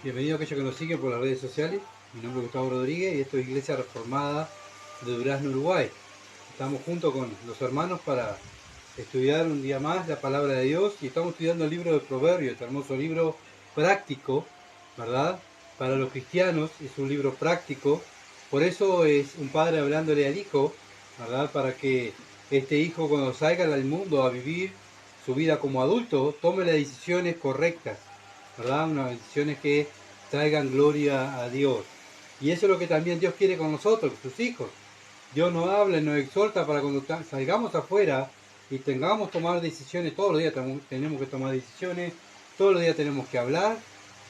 Bienvenido a aquellos que nos siguen por las redes sociales. Mi nombre es Gustavo Rodríguez y esto es Iglesia Reformada de Durazno, Uruguay. Estamos junto con los hermanos para estudiar un día más la palabra de Dios y estamos estudiando el libro de Proverbios, este hermoso libro práctico, ¿verdad? Para los cristianos es un libro práctico, por eso es un padre hablándole al hijo, ¿verdad? Para que este hijo cuando salga al mundo a vivir su vida como adulto tome las decisiones correctas, ¿verdad? Unas decisiones que traigan gloria a Dios. Y eso es lo que también Dios quiere con nosotros, sus hijos. Dios nos habla y nos exhorta para cuando salgamos afuera y tengamos que tomar decisiones, todos los días tenemos que tomar decisiones, todos los días tenemos que hablar,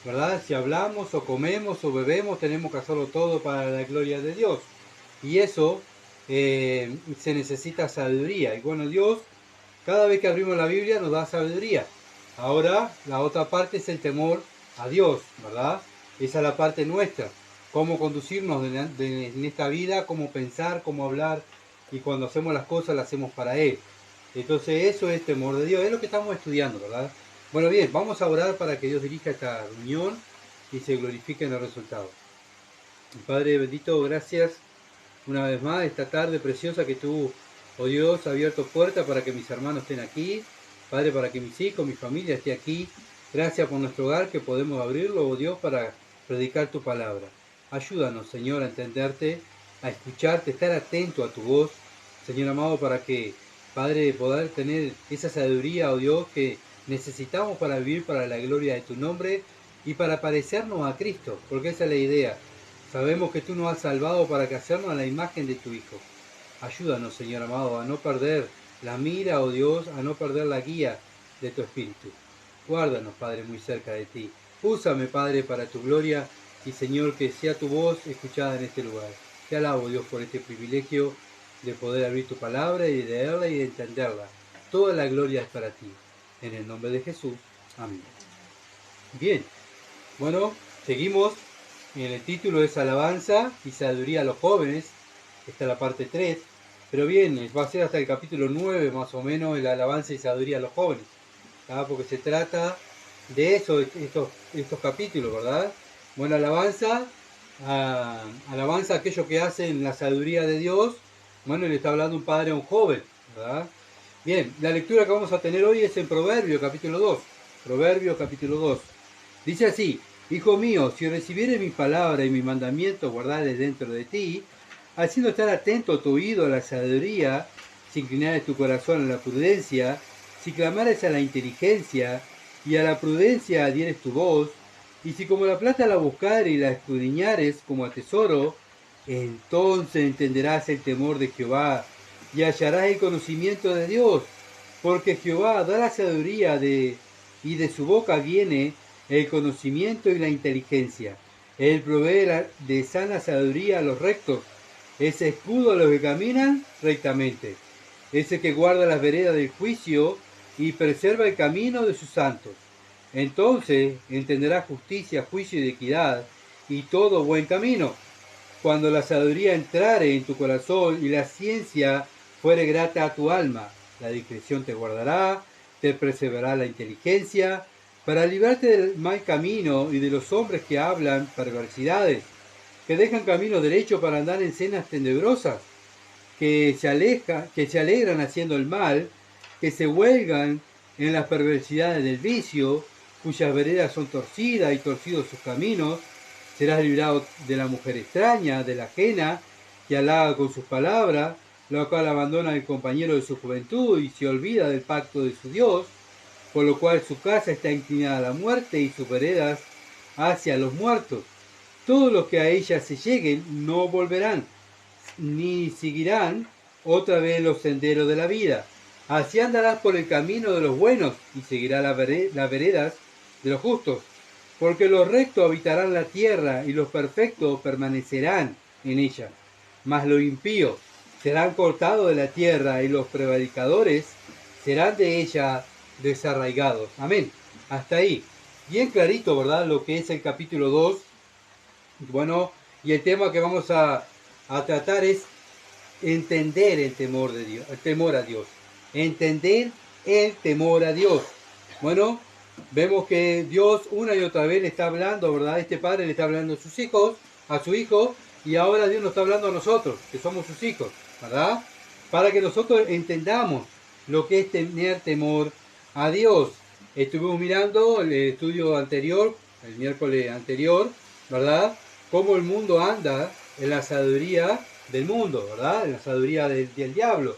¿verdad? Si hablamos o comemos o bebemos, tenemos que hacerlo todo para la gloria de Dios. Y eso se necesita sabiduría. Y bueno, Dios, cada vez que abrimos la Biblia, nos da sabiduría. Ahora, la otra parte es el temor a Dios, ¿verdad? Esa es la parte nuestra. Cómo conducirnos en esta vida, cómo pensar, cómo hablar. Y cuando hacemos las cosas, las hacemos para Él. Entonces, eso es temor de Dios. Es lo que estamos estudiando, ¿verdad? Bueno, bien, vamos a orar para que Dios dirija esta reunión y se glorifique en el resultado. Padre bendito, gracias una vez más esta tarde preciosa que tú, oh Dios, has abierto puertas para que mis hermanos estén aquí, Padre, para que mis hijos, mi familia esté aquí. Gracias por nuestro hogar que podemos abrirlo, oh Dios, para predicar tu palabra. Ayúdanos, Señor, a entenderte, a escucharte, estar atento a tu voz, Señor amado, para que, Padre, poder tener esa sabiduría, oh Dios, que necesitamos para vivir para la gloria de tu nombre y para parecernos a Cristo, porque esa es la idea. Sabemos que tú nos has salvado para que hacernos a la imagen de tu Hijo. Ayúdanos, Señor amado, a no perder la mira, oh Dios, a no perder la guía de tu Espíritu. Guárdanos, Padre, muy cerca de ti. Úsame, Padre, para tu gloria y, Señor, que sea tu voz escuchada en este lugar. Te alabo, Dios, por este privilegio de poder abrir tu palabra y de leerla y de entenderla. Toda la gloria es para ti. En el nombre de Jesús. Amén. Bien, bueno, seguimos. El título es Alabanza y Sabiduría a los Jóvenes. Esta es la parte 3. Pero bien, va a ser hasta el capítulo 9 más o menos el Alabanza y Sabiduría a los Jóvenes. ¿Tá? Porque se trata de eso, estos capítulos, ¿verdad? Bueno, alabanza a aquello que hacen la sabiduría de Dios. Bueno, le está hablando un padre a un joven, ¿verdad? Bien, la lectura que vamos a tener hoy es en Proverbios capítulo 2. Proverbios capítulo 2. Dice así: Hijo mío, si recibieres mi palabra y mi mandamiento guardares dentro de ti, haciendo estar atento tu oído a la sabiduría, si inclinares tu corazón a la prudencia, si clamares a la inteligencia, y a la prudencia adhieres tu voz, y si como la plata la buscares y la escudriñares como a tesoro, entonces entenderás el temor de Jehová, y hallarás el conocimiento de Dios, porque Jehová da la sabiduría y de su boca viene el conocimiento y la inteligencia. Él provee de sana sabiduría a los rectos, es escudo a los que caminan rectamente. Es el que guarda las veredas del juicio y preserva el camino de sus santos. Entonces entenderá justicia, juicio y equidad y todo buen camino. Cuando la sabiduría entrare en tu corazón y la ciencia fuere grata a tu alma, la discreción te guardará, te preservará la inteligencia, para librarte del mal camino y de los hombres que hablan perversidades, que dejan camino derecho para andar en sendas tenebrosas, que se alegran haciendo el mal, que se huelgan en las perversidades del vicio, cuyas veredas son torcidas y torcidos sus caminos. Serás librado de la mujer extraña, de la ajena, que halaga con sus palabras, la cual abandona al compañero de su juventud y se olvida del pacto de su Dios, por lo cual su casa está inclinada a la muerte y sus veredas hacia los muertos. Todos los que a ella se lleguen no volverán, ni seguirán otra vez los senderos de la vida. Así andarás por el camino de los buenos y seguirás las veredas de los justos. Porque los rectos habitarán la tierra y los perfectos permanecerán en ella. Mas los impíos serán cortados de la tierra y los prevaricadores serán de ella desarraigados. Amén. Hasta ahí. Bien clarito, ¿verdad? Lo que es el capítulo 2. Bueno, y el tema que vamos a tratar es entender el temor de Dios, el temor a Dios. Entender el temor a Dios. Bueno, vemos que Dios una y otra vez le está hablando, ¿verdad? Este padre le está hablando a sus hijos, a su hijo, y ahora Dios nos está hablando a nosotros, que somos sus hijos, ¿verdad? Para que nosotros entendamos lo que es tener temor a Dios. Estuvimos mirando el estudio anterior, el miércoles anterior, ¿verdad? Cómo el mundo anda en la sabiduría del mundo, ¿verdad? En la sabiduría del diablo.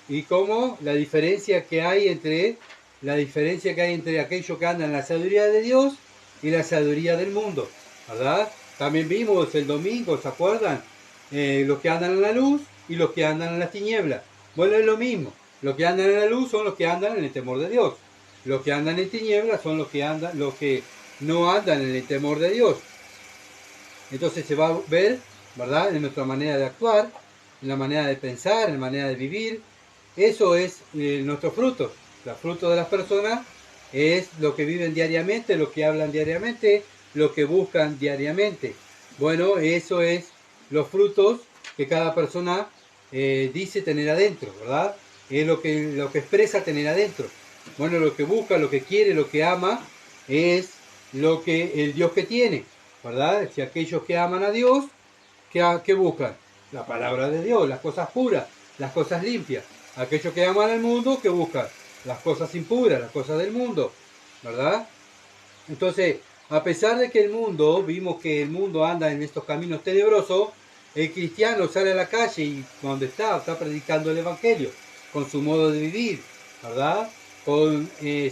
Y cómo la diferencia que hay entre aquellos que andan en la sabiduría de Dios y la sabiduría del mundo, ¿verdad? También vimos el domingo, ¿se acuerdan? Los que andan en la luz y los que andan en las tinieblas. Bueno, es lo mismo. Los que andan en la luz son los que andan en el temor de Dios. Los que andan en tinieblas son los que no andan en el temor de Dios. Entonces se va a ver, ¿verdad? En nuestra manera de actuar, en la manera de pensar, en la manera de vivir. Eso es nuestro fruto. El fruto de las personas es lo que viven diariamente, lo que hablan diariamente, lo que buscan diariamente. Bueno, eso es los frutos que cada persona dice tener adentro, ¿verdad? Es lo que expresa tener adentro. Bueno, lo que busca, lo que quiere, lo que ama, es lo que el Dios que tiene, ¿verdad? Si aquellos que aman a Dios, ¿qué buscan? La palabra de Dios, las cosas puras, las cosas limpias. Aquellos que aman al mundo, ¿qué buscan? Las cosas impuras, las cosas del mundo, ¿verdad? Entonces, a pesar de que vimos que el mundo anda en estos caminos tenebrosos, el cristiano sale a la calle y donde está predicando el Evangelio, con su modo de vivir, ¿verdad?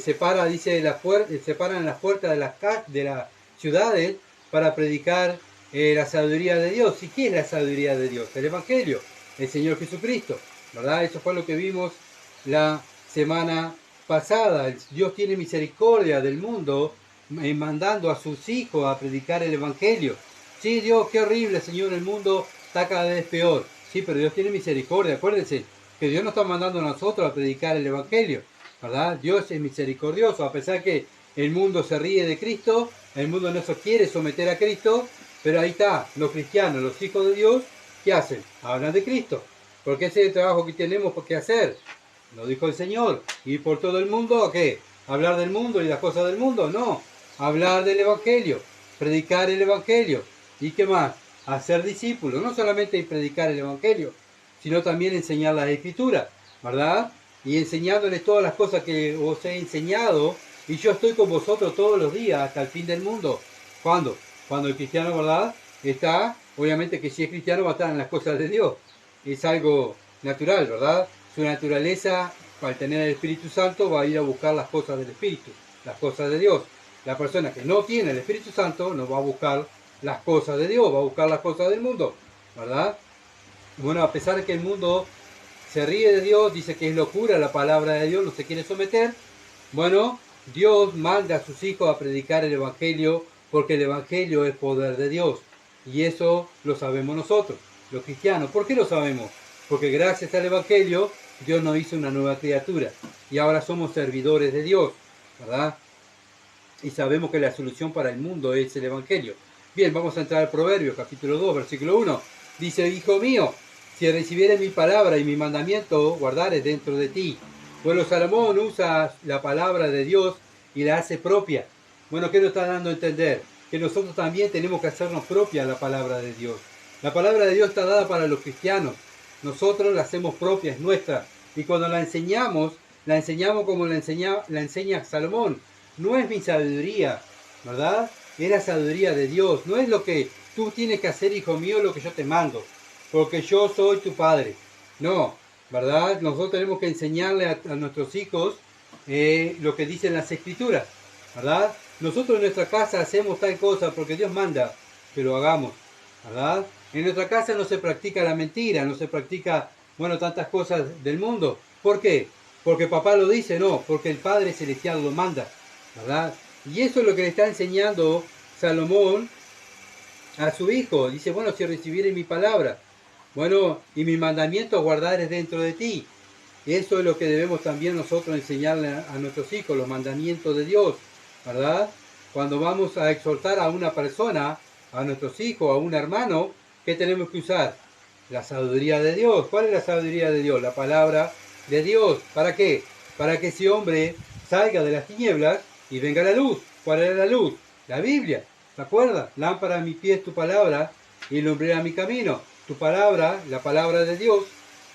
Separan las puertas de las ciudades para predicar la sabiduría de Dios. ¿Y qué es la sabiduría de Dios? El Evangelio, el Señor Jesucristo, ¿verdad? Eso fue lo que vimos la semana pasada. Dios tiene misericordia del mundo, mandando a sus hijos a predicar el Evangelio. Sí, Dios, qué horrible, Señor, el mundo está cada vez peor. Sí, pero Dios tiene misericordia. Acuérdense que Dios nos está mandando a nosotros a predicar el Evangelio, ¿verdad? Dios es misericordioso, a pesar que el mundo se ríe de Cristo, el mundo no se quiere someter a Cristo, pero ahí está, los cristianos, los hijos de Dios, ¿qué hacen? Hablan de Cristo, porque ese es el trabajo que tenemos que hacer. Lo dijo el Señor. ¿Ir por todo el mundo? ¿A qué? ¿Hablar del mundo y las cosas del mundo? No. Hablar del Evangelio. Predicar el Evangelio. ¿Y qué más? Hacer discípulos. No solamente predicar el Evangelio, sino también enseñar las Escrituras, ¿verdad? Y enseñándoles todas las cosas que os he enseñado. Y yo estoy con vosotros todos los días hasta el fin del mundo. ¿Cuándo? Cuando el cristiano, ¿verdad? Está, obviamente que si es cristiano va a estar en las cosas de Dios. Es algo natural, ¿verdad? Su naturaleza, al tener el Espíritu Santo, va a ir a buscar las cosas del Espíritu, las cosas de Dios. La persona que no tiene el Espíritu Santo no va a buscar las cosas de Dios, va a buscar las cosas del mundo, ¿verdad? Bueno, a pesar de que el mundo se ríe de Dios, dice que es locura la palabra de Dios, no se quiere someter, bueno, Dios manda a sus hijos a predicar el Evangelio porque el Evangelio es poder de Dios. Y eso lo sabemos nosotros, los cristianos. ¿Por qué lo sabemos? Porque gracias al Evangelio Dios nos hizo una nueva criatura y ahora somos servidores de Dios, ¿verdad? Y sabemos que la solución para el mundo es el Evangelio. Bien, vamos a entrar al Proverbio, capítulo 2, versículo 1. Dice, hijo mío, si recibieres mi palabra y mi mandamiento, guardares dentro de ti. Bueno, Salomón usa la palabra de Dios y la hace propia. Bueno, ¿qué nos está dando a entender? Que nosotros también tenemos que hacernos propia la palabra de Dios. La palabra de Dios está dada para los cristianos. Nosotros la hacemos propia, es nuestra. Y cuando la enseñamos como la enseña Salomón. No es mi sabiduría, ¿verdad? Es la sabiduría de Dios. No es lo que tú tienes que hacer, hijo mío, lo que yo te mando, porque yo soy tu padre. No, ¿verdad? Nosotros tenemos que enseñarle a nuestros hijos lo que dicen las Escrituras, ¿verdad? Nosotros en nuestra casa hacemos tal cosa porque Dios manda que lo hagamos, ¿verdad? En nuestra casa no se practica la mentira, no se practica, bueno, tantas cosas del mundo. ¿Por qué? Porque papá lo dice, no, porque el Padre Celestial lo manda, ¿verdad? Y eso es lo que le está enseñando Salomón a su hijo. Dice, bueno, si recibieres mi palabra, bueno, y mi mandamiento guardares dentro de ti. Eso es lo que debemos también nosotros enseñarle a nuestros hijos, los mandamientos de Dios, ¿verdad? Cuando vamos a exhortar a una persona, a nuestros hijos, a un hermano, ¿qué tenemos que usar? La sabiduría de Dios. ¿Cuál es la sabiduría de Dios? La palabra de Dios. ¿Para qué? Para que ese hombre salga de las tinieblas y venga la luz. ¿Cuál era la luz? La Biblia, ¿te acuerdas? Lámpara a mi pie es tu palabra y lumbrera mi camino. Tu palabra, la palabra de Dios,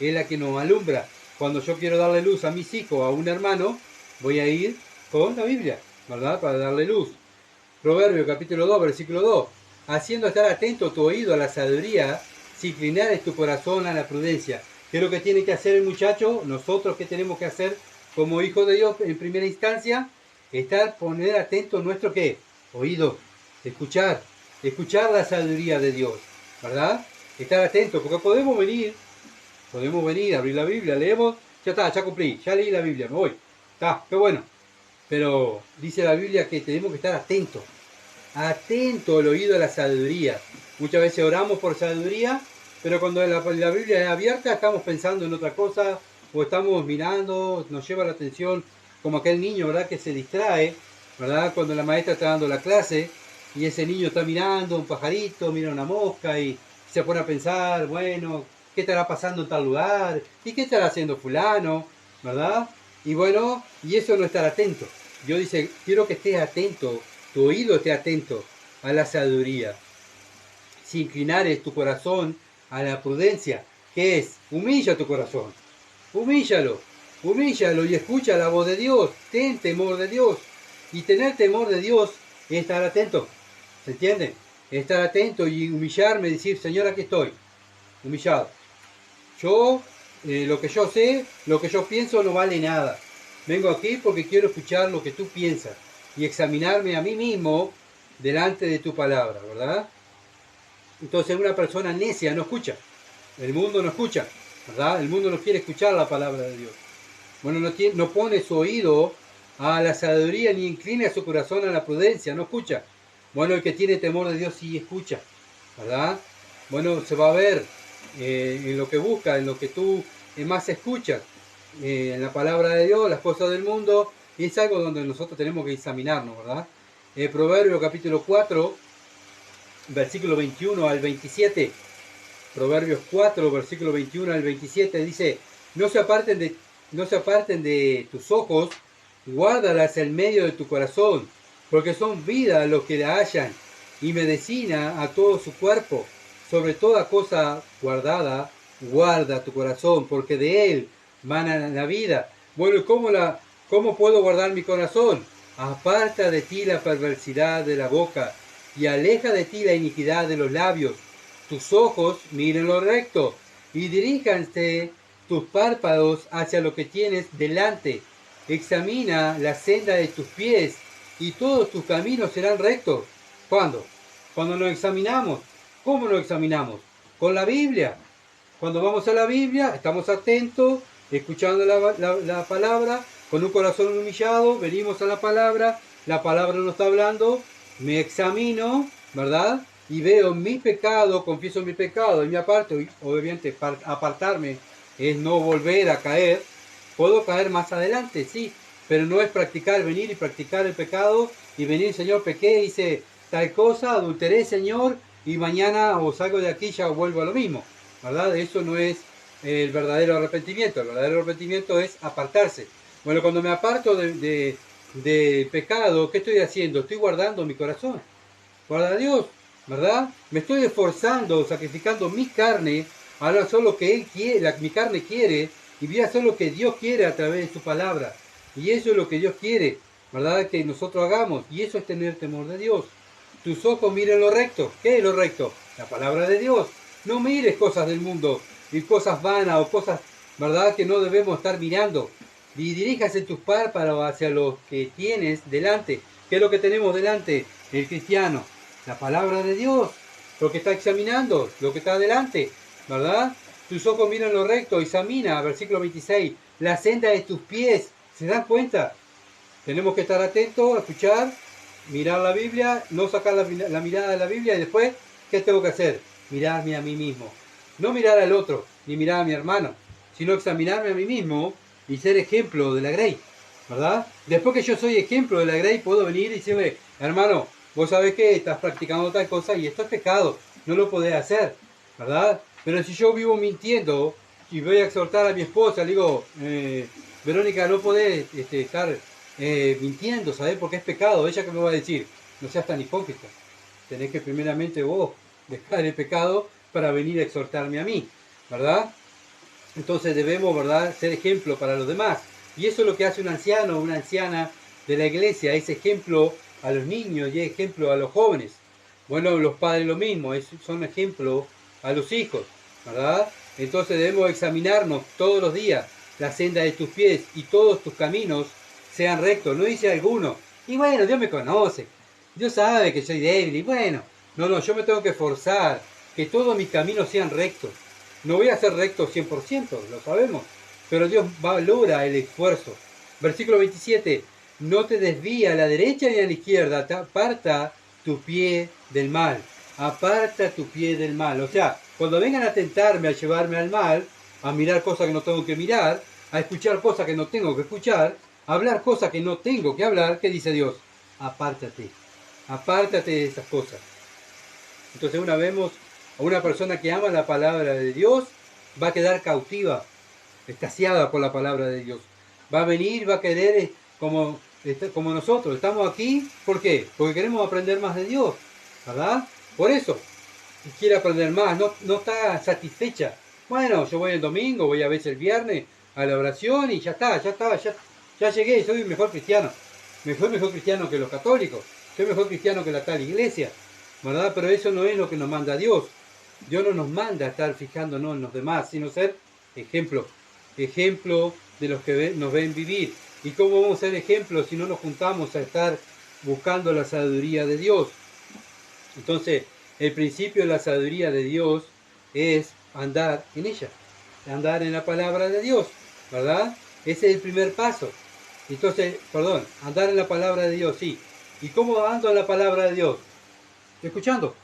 es la que nos alumbra. Cuando yo quiero darle luz a mis hijos, a un hermano, voy a ir con la Biblia, ¿verdad? Para darle luz. Proverbio capítulo 2, versículo 2. Haciendo estar atento tu oído a la sabiduría, si inclinares tu corazón a la prudencia. ¿Qué es lo que tiene que hacer el muchacho? Nosotros, ¿qué tenemos que hacer como hijos de Dios en primera instancia? Poner atento nuestro ¿qué? Oído. Escuchar la sabiduría de Dios, ¿verdad? Estar atento, porque podemos venir, abrir la Biblia, leemos, ya está, ya cumplí, ya leí la Biblia, me voy. Está, qué bueno. Pero dice la Biblia que tenemos que estar atentos. Atento al oído a la sabiduría. Muchas veces oramos por sabiduría, pero cuando la Biblia es abierta estamos pensando en otra cosa o estamos mirando, nos lleva la atención como aquel niño, ¿verdad? Que se distrae, ¿verdad? Cuando la maestra está dando la clase y ese niño está mirando un pajarito, mira una mosca y se pone a pensar, bueno, ¿qué estará pasando en tal lugar? ¿Y qué estará haciendo fulano? ¿Verdad? Y bueno, y eso no estar atento. Yo dice, quiero que estés atento, tu oído esté atento a la sabiduría. Si inclinares tu corazón a la prudencia, ¿qué es? Humilla tu corazón, humíllalo y escucha la voz de Dios, ten temor de Dios. Y tener temor de Dios es estar atento, ¿se entiende? Estar atento y humillarme, decir, Señor, aquí estoy, humillado. Yo, lo que yo sé, lo que yo pienso no vale nada. Vengo aquí porque quiero escuchar lo que tú piensas y examinarme a mí mismo delante de tu palabra, ¿verdad? Entonces una persona necia no escucha. El mundo no escucha, ¿verdad? El mundo no quiere escuchar la palabra de Dios. Bueno, no pone su oído a la sabiduría ni inclina su corazón a la prudencia, no escucha. Bueno, el que tiene temor de Dios sí escucha, ¿verdad? Bueno, se va a ver en lo que busca, en lo que tú más escuchas, en la palabra de Dios, las cosas del mundo, y es algo donde nosotros tenemos que examinarnos, ¿verdad? Proverbio capítulo 4, versículo 21 al 27. Proverbios 4, versículo 21 al 27 dice, no se aparten de tus ojos, guárdalas en medio de tu corazón, porque son vida a los que la hallan, y medicina a todo su cuerpo. Sobre toda cosa guardada, guarda tu corazón, porque de él mana la vida. Bueno, ¿cómo puedo guardar mi corazón? Aparta de ti la perversidad de la boca, y aleja de ti la iniquidad de los labios. Tus ojos miren lo recto, y diríjanse tus párpados hacia lo que tienes delante. Examina la senda de tus pies, y todos tus caminos serán rectos. ¿Cuándo? Cuando nos examinamos. ¿Cómo nos examinamos? Con la Biblia. Cuando vamos a la Biblia, estamos atentos, escuchando la palabra, con un corazón humillado, venimos a la palabra nos está hablando, me examino, ¿verdad? Y veo mis pecados, confieso mi pecado y me aparto. Y obviamente apartarme es no volver a caer. Puedo caer más adelante, sí, pero no es venir y practicar el pecado y venir, Señor, pequé, hice tal cosa, adulteré, Señor, y mañana o salgo de aquí ya vuelvo a lo mismo, ¿verdad? Eso no es el verdadero arrepentimiento. El verdadero arrepentimiento es apartarse. Bueno, cuando me aparto de pecado, ¿qué estoy haciendo? Estoy guardando mi corazón. Guarda a Dios, ¿verdad? Me estoy esforzando, sacrificando mi carne, a no hacer lo que Él quiere, mi carne quiere, y voy a hacer lo que Dios quiere a través de su palabra. Y eso es lo que Dios quiere, ¿verdad? Que nosotros hagamos. Y eso es tener temor de Dios. Tus ojos miren lo recto. ¿Qué es lo recto? La palabra de Dios. No mires cosas del mundo y cosas vanas o cosas, ¿verdad?, que no debemos estar mirando. Y diríjase tus párpados hacia lo que tienes delante. ¿Qué es lo que tenemos delante? El cristiano. La palabra de Dios. Lo que está examinando, lo que está delante, ¿verdad? Tus ojos miran lo recto, examina, versículo 26, la senda de tus pies. ¿Se dan cuenta? Tenemos que estar atentos, a escuchar, mirar la Biblia, no sacar la mirada de la Biblia y después, ¿qué tengo que hacer? Mirarme a mí mismo. No mirar al otro, ni mirar a mi hermano, sino examinarme a mí mismo y ser ejemplo de la Grey, ¿verdad? Después que yo soy ejemplo de la Grey, puedo venir y decirle, hermano, vos sabés que estás practicando tal cosa y esto es pecado, no lo podés hacer, ¿verdad? Pero si yo vivo mintiendo y voy a exhortar a mi esposa, le digo, Verónica, no podés estar mintiendo, ¿sabés? Porque es pecado. Ella que me va a decir, no seas tan hipócrita. Tenés que primeramente vos dejar el pecado para venir a exhortarme a mí, ¿verdad? Entonces debemos, ¿verdad?, ser ejemplo para los demás. Y eso es lo que hace un anciano o una anciana de la iglesia, es ejemplo a los niños y es ejemplo a los jóvenes. Bueno, los padres lo mismo, son ejemplo a los hijos, ¿verdad? Entonces debemos examinarnos todos los días la senda de tus pies y todos tus caminos sean rectos. No dice alguno, y bueno, Dios me conoce, Dios sabe que soy débil, y bueno, no, yo me tengo que esforzar, que todos mis caminos sean rectos. No voy a ser recto 100%, lo sabemos, pero Dios valora el esfuerzo. Versículo 27, no te desvíes a la derecha ni a la izquierda, aparta tu pie del mal, aparta tu pie del mal. O sea, cuando vengan a tentarme, a llevarme al mal, a mirar cosas que no tengo que mirar, a escuchar cosas que no tengo que escuchar, a hablar cosas que no tengo que hablar, ¿qué dice Dios? Apártate, apártate de esas cosas. Entonces una vemos a una persona que ama la palabra de Dios, va a quedar cautiva, extasiada por la palabra de Dios. Va a venir, va a querer como nosotros. Estamos aquí, ¿por qué? Porque queremos aprender más de Dios, ¿verdad? Por eso, quiere aprender más, no está satisfecha. Bueno, yo voy el domingo, voy a veces el viernes a la oración y ya llegué, soy mejor cristiano. Mejor cristiano que los católicos, soy mejor cristiano que la tal iglesia, ¿verdad? Pero eso no es lo que nos manda Dios. Dios no nos manda a estar fijándonos en los demás, sino ser ejemplo de los que nos ven vivir. ¿Y cómo vamos a ser ejemplos si no nos juntamos a estar buscando la sabiduría de Dios? Entonces, el principio de la sabiduría de Dios es andar en ella, andar en la palabra de Dios, ¿verdad? Ese es el primer paso. Entonces, andar en la palabra de Dios, sí. ¿Y cómo ando en la palabra de Dios? Escuchando.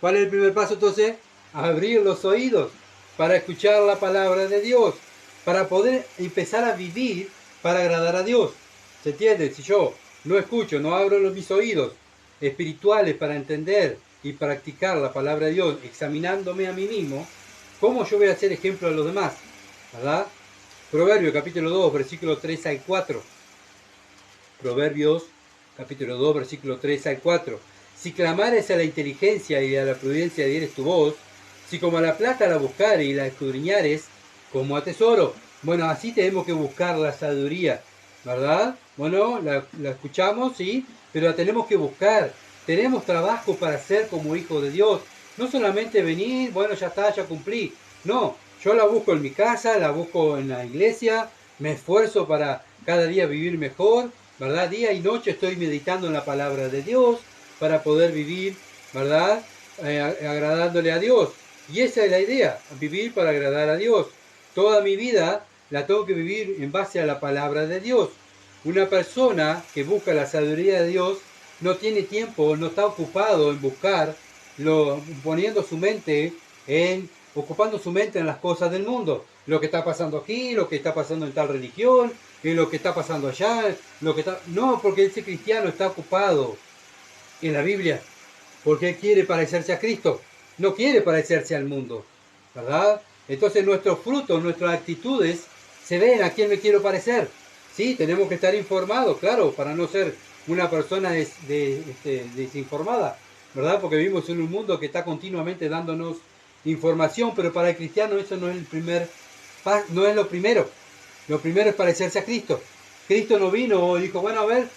¿Cuál es el primer paso entonces? Abrir los oídos para escuchar la palabra de Dios, para poder empezar a vivir para agradar a Dios. ¿Se entiende? Si yo no escucho, no abro mis oídos espirituales para entender y practicar la palabra de Dios, examinándome a mí mismo, ¿cómo yo voy a ser ejemplo a los demás? ¿Verdad? Proverbios capítulo 2, versículo 3 al 4. Proverbios capítulo 2, versículo 3 al 4. Si clamares a la inteligencia y a la prudencia dieres tu voz, si como a la plata la buscares y la escudriñares como a tesoro. Bueno, así tenemos que buscar la sabiduría, ¿verdad? Bueno, la escuchamos, sí, pero la tenemos que buscar. Tenemos trabajo para hacer como hijo de Dios. No solamente venir, bueno, ya está, ya cumplí. No, yo la busco en mi casa, la busco en la iglesia, me esfuerzo para cada día vivir mejor, ¿verdad? Día y noche estoy meditando en la palabra de Dios para poder vivir, ¿verdad? Agradándole a Dios. Y esa es la idea, vivir para agradar a Dios. Toda mi vida la tengo que vivir en base a la palabra de Dios. Una persona que busca la sabiduría de Dios no tiene tiempo, no está ocupado en buscar, poniendo su mente ocupando su mente en las cosas del mundo. Lo que está pasando aquí, lo que está pasando en tal religión, lo que está pasando allá, No, porque ese cristiano está ocupado en la Biblia, porque él quiere parecerse a Cristo, no quiere parecerse al mundo, ¿verdad? Entonces nuestros frutos, nuestras actitudes se ven a quién me quiero parecer. Sí, tenemos que estar informados, claro, para no ser una persona desinformada, ¿verdad? Porque vivimos en un mundo que está continuamente dándonos información, pero para el cristiano eso no es no es lo primero. Lo primero es parecerse a Cristo. Cristo no vino y dijo, bueno, a ver,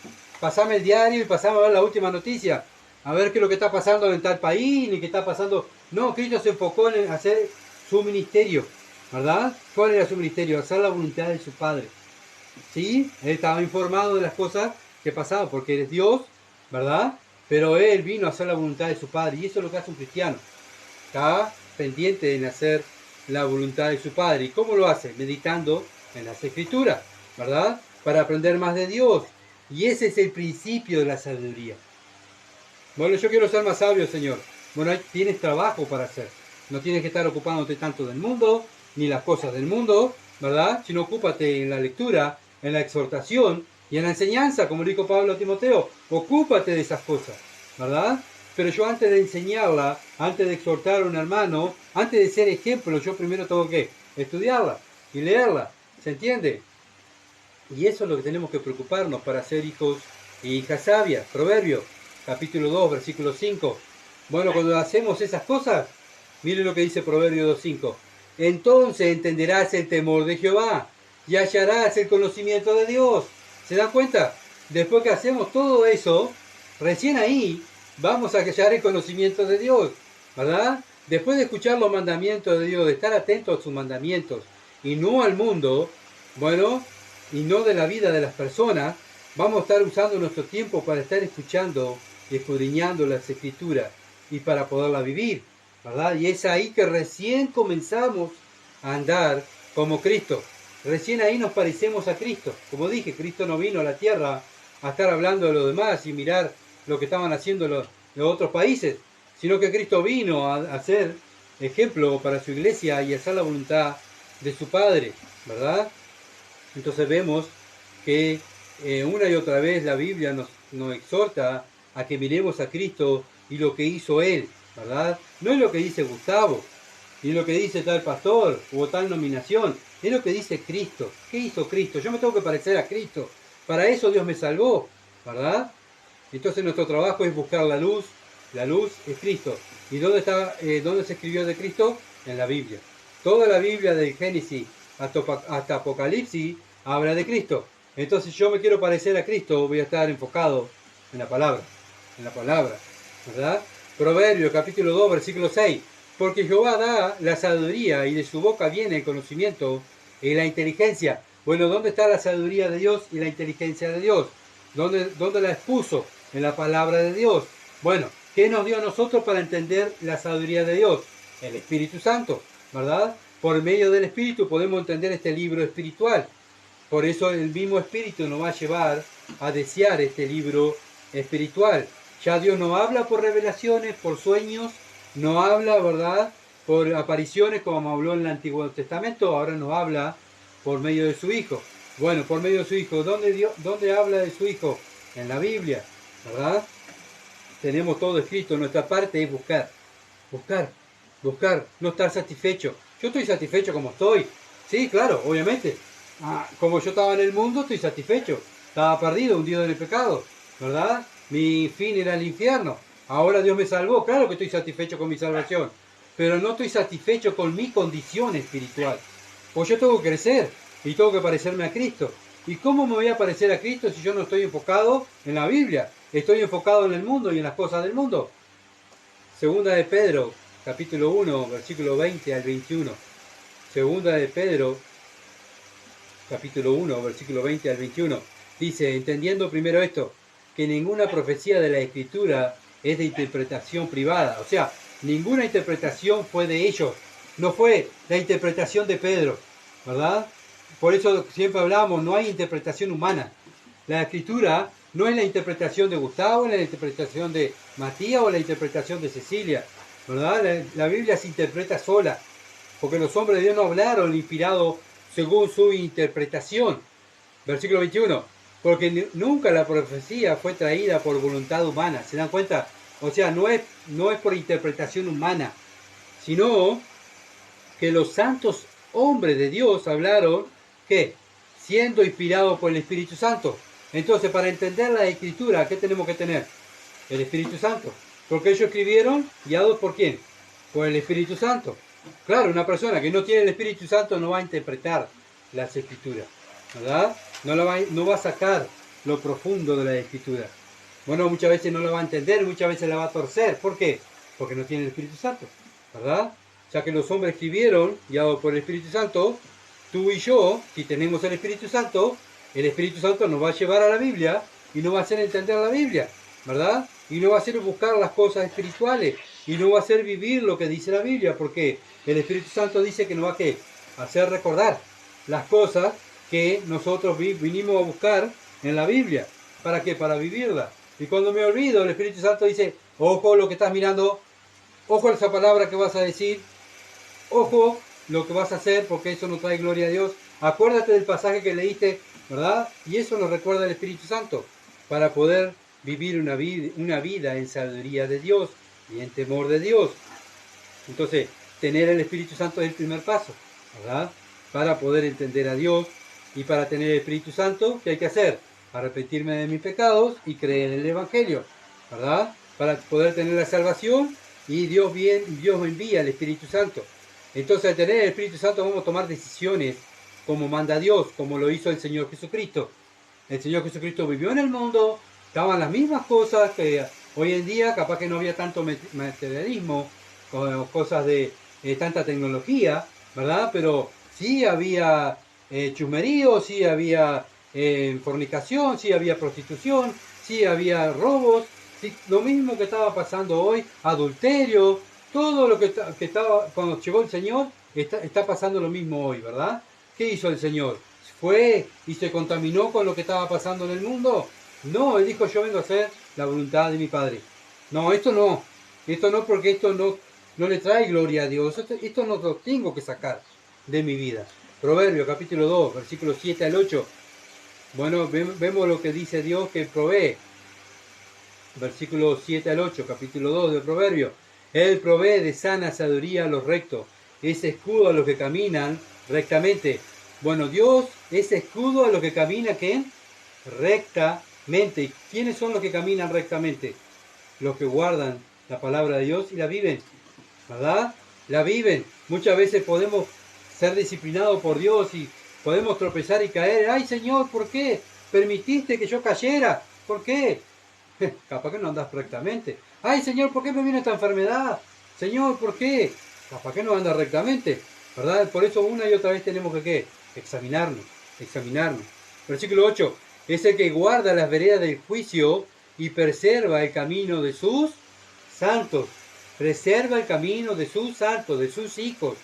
pasame el diario y pasame a ver la última noticia, a ver qué es lo que está pasando en tal país, ni qué está pasando. No, Cristo se enfocó en hacer su ministerio, ¿verdad? ¿Cuál era su ministerio? Hacer la voluntad de su Padre. ¿Sí? Él estaba informado de las cosas que pasaban, porque él es Dios, ¿verdad? Pero él vino a hacer la voluntad de su Padre, y eso es lo que hace un cristiano. Está pendiente en hacer la voluntad de su Padre. ¿Y cómo lo hace? Meditando en las Escrituras, ¿verdad? Para aprender más de Dios. Y ese es el principio de la sabiduría. Bueno, yo quiero ser más sabio, Señor. Bueno, tienes trabajo para hacer. No tienes que estar ocupándote tanto del mundo, ni las cosas del mundo, ¿verdad? Sino ocúpate en la lectura, en la exhortación y en la enseñanza, como dijo Pablo a Timoteo. Ocúpate de esas cosas, ¿verdad? Pero yo antes de enseñarla, antes de exhortar a un hermano, antes de ser ejemplo, yo primero tengo que estudiarla y leerla. ¿Se entiende? Y eso es lo que tenemos que preocuparnos para ser hijos y hijas sabias. Proverbios, capítulo 2, versículo 5. Bueno, cuando hacemos esas cosas, miren lo que dice Proverbios 2.5. Entonces entenderás el temor de Jehová y hallarás el conocimiento de Dios. ¿Se dan cuenta? Después que hacemos todo eso, recién ahí vamos a hallar el conocimiento de Dios, ¿verdad? Después de escuchar los mandamientos de Dios, de estar atentos a sus mandamientos y no al mundo, bueno, y no de la vida de las personas, vamos a estar usando nuestro tiempo para estar escuchando y escudriñando las Escrituras y para poderla vivir, ¿verdad? Y es ahí que recién comenzamos a andar como Cristo. Recién ahí nos parecemos a Cristo. Como dije, Cristo no vino a la tierra a estar hablando de los demás y mirar lo que estaban haciendo los otros países, sino que Cristo vino a ser ejemplo para su iglesia y a hacer la voluntad de su Padre, ¿verdad? Entonces vemos que una y otra vez la Biblia nos exhorta a que miremos a Cristo y lo que hizo Él, ¿verdad? No es lo que dice Gustavo, ni lo que dice tal pastor o tal nominación, es lo que dice Cristo. ¿Qué hizo Cristo? Yo me tengo que parecer a Cristo. Para eso Dios me salvó, ¿verdad? Entonces nuestro trabajo es buscar la luz. La luz es Cristo. ¿Y dónde se escribió de Cristo? En la Biblia. Toda la Biblia del Génesis hasta Apocalipsis habla de Cristo. Entonces yo me quiero parecer a Cristo, voy a estar enfocado en la palabra, ¿verdad? Proverbios capítulo 2, versículo 6. Porque Jehová da la sabiduría y de su boca viene el conocimiento y la inteligencia. Bueno, ¿dónde está la sabiduría de Dios y la inteligencia de Dios? ¿Dónde la expuso? En la palabra de Dios. Bueno, ¿qué nos dio a nosotros para entender la sabiduría de Dios? El Espíritu Santo, ¿verdad? Por medio del Espíritu podemos entender este libro espiritual. Por eso el mismo Espíritu nos va a llevar a desear este libro espiritual. Ya Dios no habla por revelaciones, por sueños, no habla, ¿verdad?, por apariciones como habló en el Antiguo Testamento, ahora nos habla por medio de su Hijo. Bueno, por medio de su Hijo. ¿Dónde habla de su Hijo? En la Biblia, ¿verdad? Tenemos todo escrito. Nuestra parte es buscar, no estar satisfecho. Yo estoy satisfecho como estoy. Sí, claro, obviamente. Como yo estaba en el mundo, estoy satisfecho. Estaba perdido, hundido en el pecado, ¿verdad? Mi fin era el infierno. Ahora Dios me salvó. Claro que estoy satisfecho con mi salvación. Pero no estoy satisfecho con mi condición espiritual. Pues yo tengo que crecer y tengo que parecerme a Cristo. ¿Y cómo me voy a parecer a Cristo si yo no estoy enfocado en la Biblia? Estoy enfocado en el mundo y en las cosas del mundo. Segunda de Pedro, capítulo 1, versículo 20 al 21. Segunda de Pedro, capítulo 1, versículo 20 al 21. Dice, entendiendo primero esto, que ninguna profecía de la Escritura es de interpretación privada. O sea, ninguna interpretación fue de ellos. No fue la interpretación de Pedro, ¿verdad? Por eso siempre hablamos, no hay interpretación humana. La Escritura no es la interpretación de Gustavo, es la interpretación de Matías o la interpretación de Cecilia, ¿verdad? La Biblia se interpreta sola, porque los hombres de Dios no hablaron inspirados según su interpretación. Versículo 21. Porque nunca la profecía fue traída por voluntad humana. ¿Se dan cuenta? O sea, no es por interpretación humana, sino que los santos hombres de Dios hablaron, ¿qué? Siendo inspirados por el Espíritu Santo. Entonces, para entender la Escritura, ¿qué tenemos que tener? El Espíritu Santo. Porque ellos escribieron, guiados ¿por quién? Por el Espíritu Santo. Claro, una persona que no tiene el Espíritu Santo no va a interpretar las Escrituras, ¿verdad? No va a sacar lo profundo de la Escritura. Bueno, muchas veces no lo va a entender, muchas veces la va a torcer. ¿Por qué? Porque no tiene el Espíritu Santo, ¿verdad? Ya que los hombres escribieron, guiados por el Espíritu Santo, tú y yo, si tenemos el Espíritu Santo nos va a llevar a la Biblia y nos va a hacer entender la Biblia, ¿verdad? Y nos va a hacer buscar las cosas espirituales y nos va a hacer vivir lo que dice la Biblia, porque el Espíritu Santo dice que nos va a hacer recordar las cosas que nosotros vinimos a buscar en la Biblia. ¿Para qué? Para vivirla. Y cuando me olvido, el Espíritu Santo dice, ojo lo que estás mirando, ojo esa palabra que vas a decir, ojo lo que vas a hacer, porque eso no trae gloria a Dios. Acuérdate del pasaje que leíste, ¿verdad? Y eso nos recuerda el Espíritu Santo, para poder vivir una vida en sabiduría de Dios y en temor de Dios. Entonces, tener el Espíritu Santo es el primer paso, ¿verdad? Para poder entender a Dios Y para tener el Espíritu Santo, ¿qué hay que hacer? Arrepentirme de mis pecados y creer en el Evangelio, ¿verdad? Para poder tener la salvación y Dios me envía el Espíritu Santo. Entonces al tener el Espíritu Santo vamos a tomar decisiones como manda Dios, como lo hizo el Señor Jesucristo. El Señor Jesucristo vivió en el mundo, estaban las mismas cosas que hoy en día, capaz que no había tanto materialismo, cosas de tanta tecnología, ¿verdad? Pero sí había chusmerío, sí había fornicación, sí había prostitución, sí había robos, sí, lo mismo que estaba pasando hoy, adulterio, todo lo que estaba cuando llegó el Señor, está pasando lo mismo hoy, ¿verdad? ¿Qué hizo el Señor? ¿Fue y se contaminó con lo que estaba pasando en el mundo? No, Él dijo, yo vengo a hacer la voluntad de mi Padre. No, esto no porque esto no le trae gloria a Dios, esto no lo tengo que sacar de mi vida. Proverbio capítulo 2, versículos 7 al 8. Bueno, vemos lo que dice Dios que provee. Versículos 7 al 8, capítulo 2 de Proverbio. Él provee de sana sabiduría a los rectos, es escudo a los que caminan rectamente. Bueno, Dios es escudo a los que caminan, ¿qué? Rectamente. ¿Y quiénes son los que caminan rectamente? Los que guardan la palabra de Dios y la viven, ¿verdad? La viven. Muchas veces podemos ser disciplinados por Dios y podemos tropezar y caer. ¡Ay, Señor, ¿por qué permitiste que yo cayera? ¿Por qué? Capaz que no andas rectamente. ¡Ay, Señor, ¿por qué me viene esta enfermedad? Señor, ¿por qué? Capaz que no andas rectamente, ¿verdad? Por eso una y otra vez tenemos que ¿qué? Examinarnos. Versículo 8. Es el que guarda las veredas del juicio y preserva el camino de sus santos. Preserva el camino de sus santos, de sus hijos.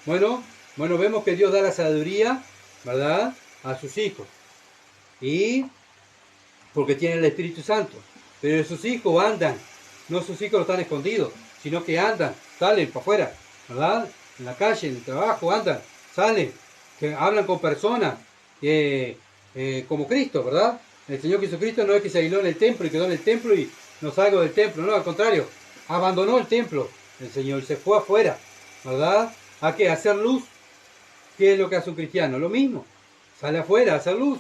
Bueno, vemos que Dios da la sabiduría, ¿verdad? A sus hijos. Y porque tienen el Espíritu Santo. Pero sus hijos andan, no sus hijos están escondidos, sino que andan, salen para afuera, ¿verdad? En la calle, en el trabajo, andan, salen, que hablan con personas como Cristo, ¿verdad? El Señor Jesucristo no es que se aisló en el templo y quedó en el templo y no salgo del templo, no, al contrario, abandonó el templo, el Señor se fue afuera, ¿verdad? ¿A qué? A hacer luz. ¿Qué es lo que hace un cristiano? Lo mismo, sale afuera a hacer luz.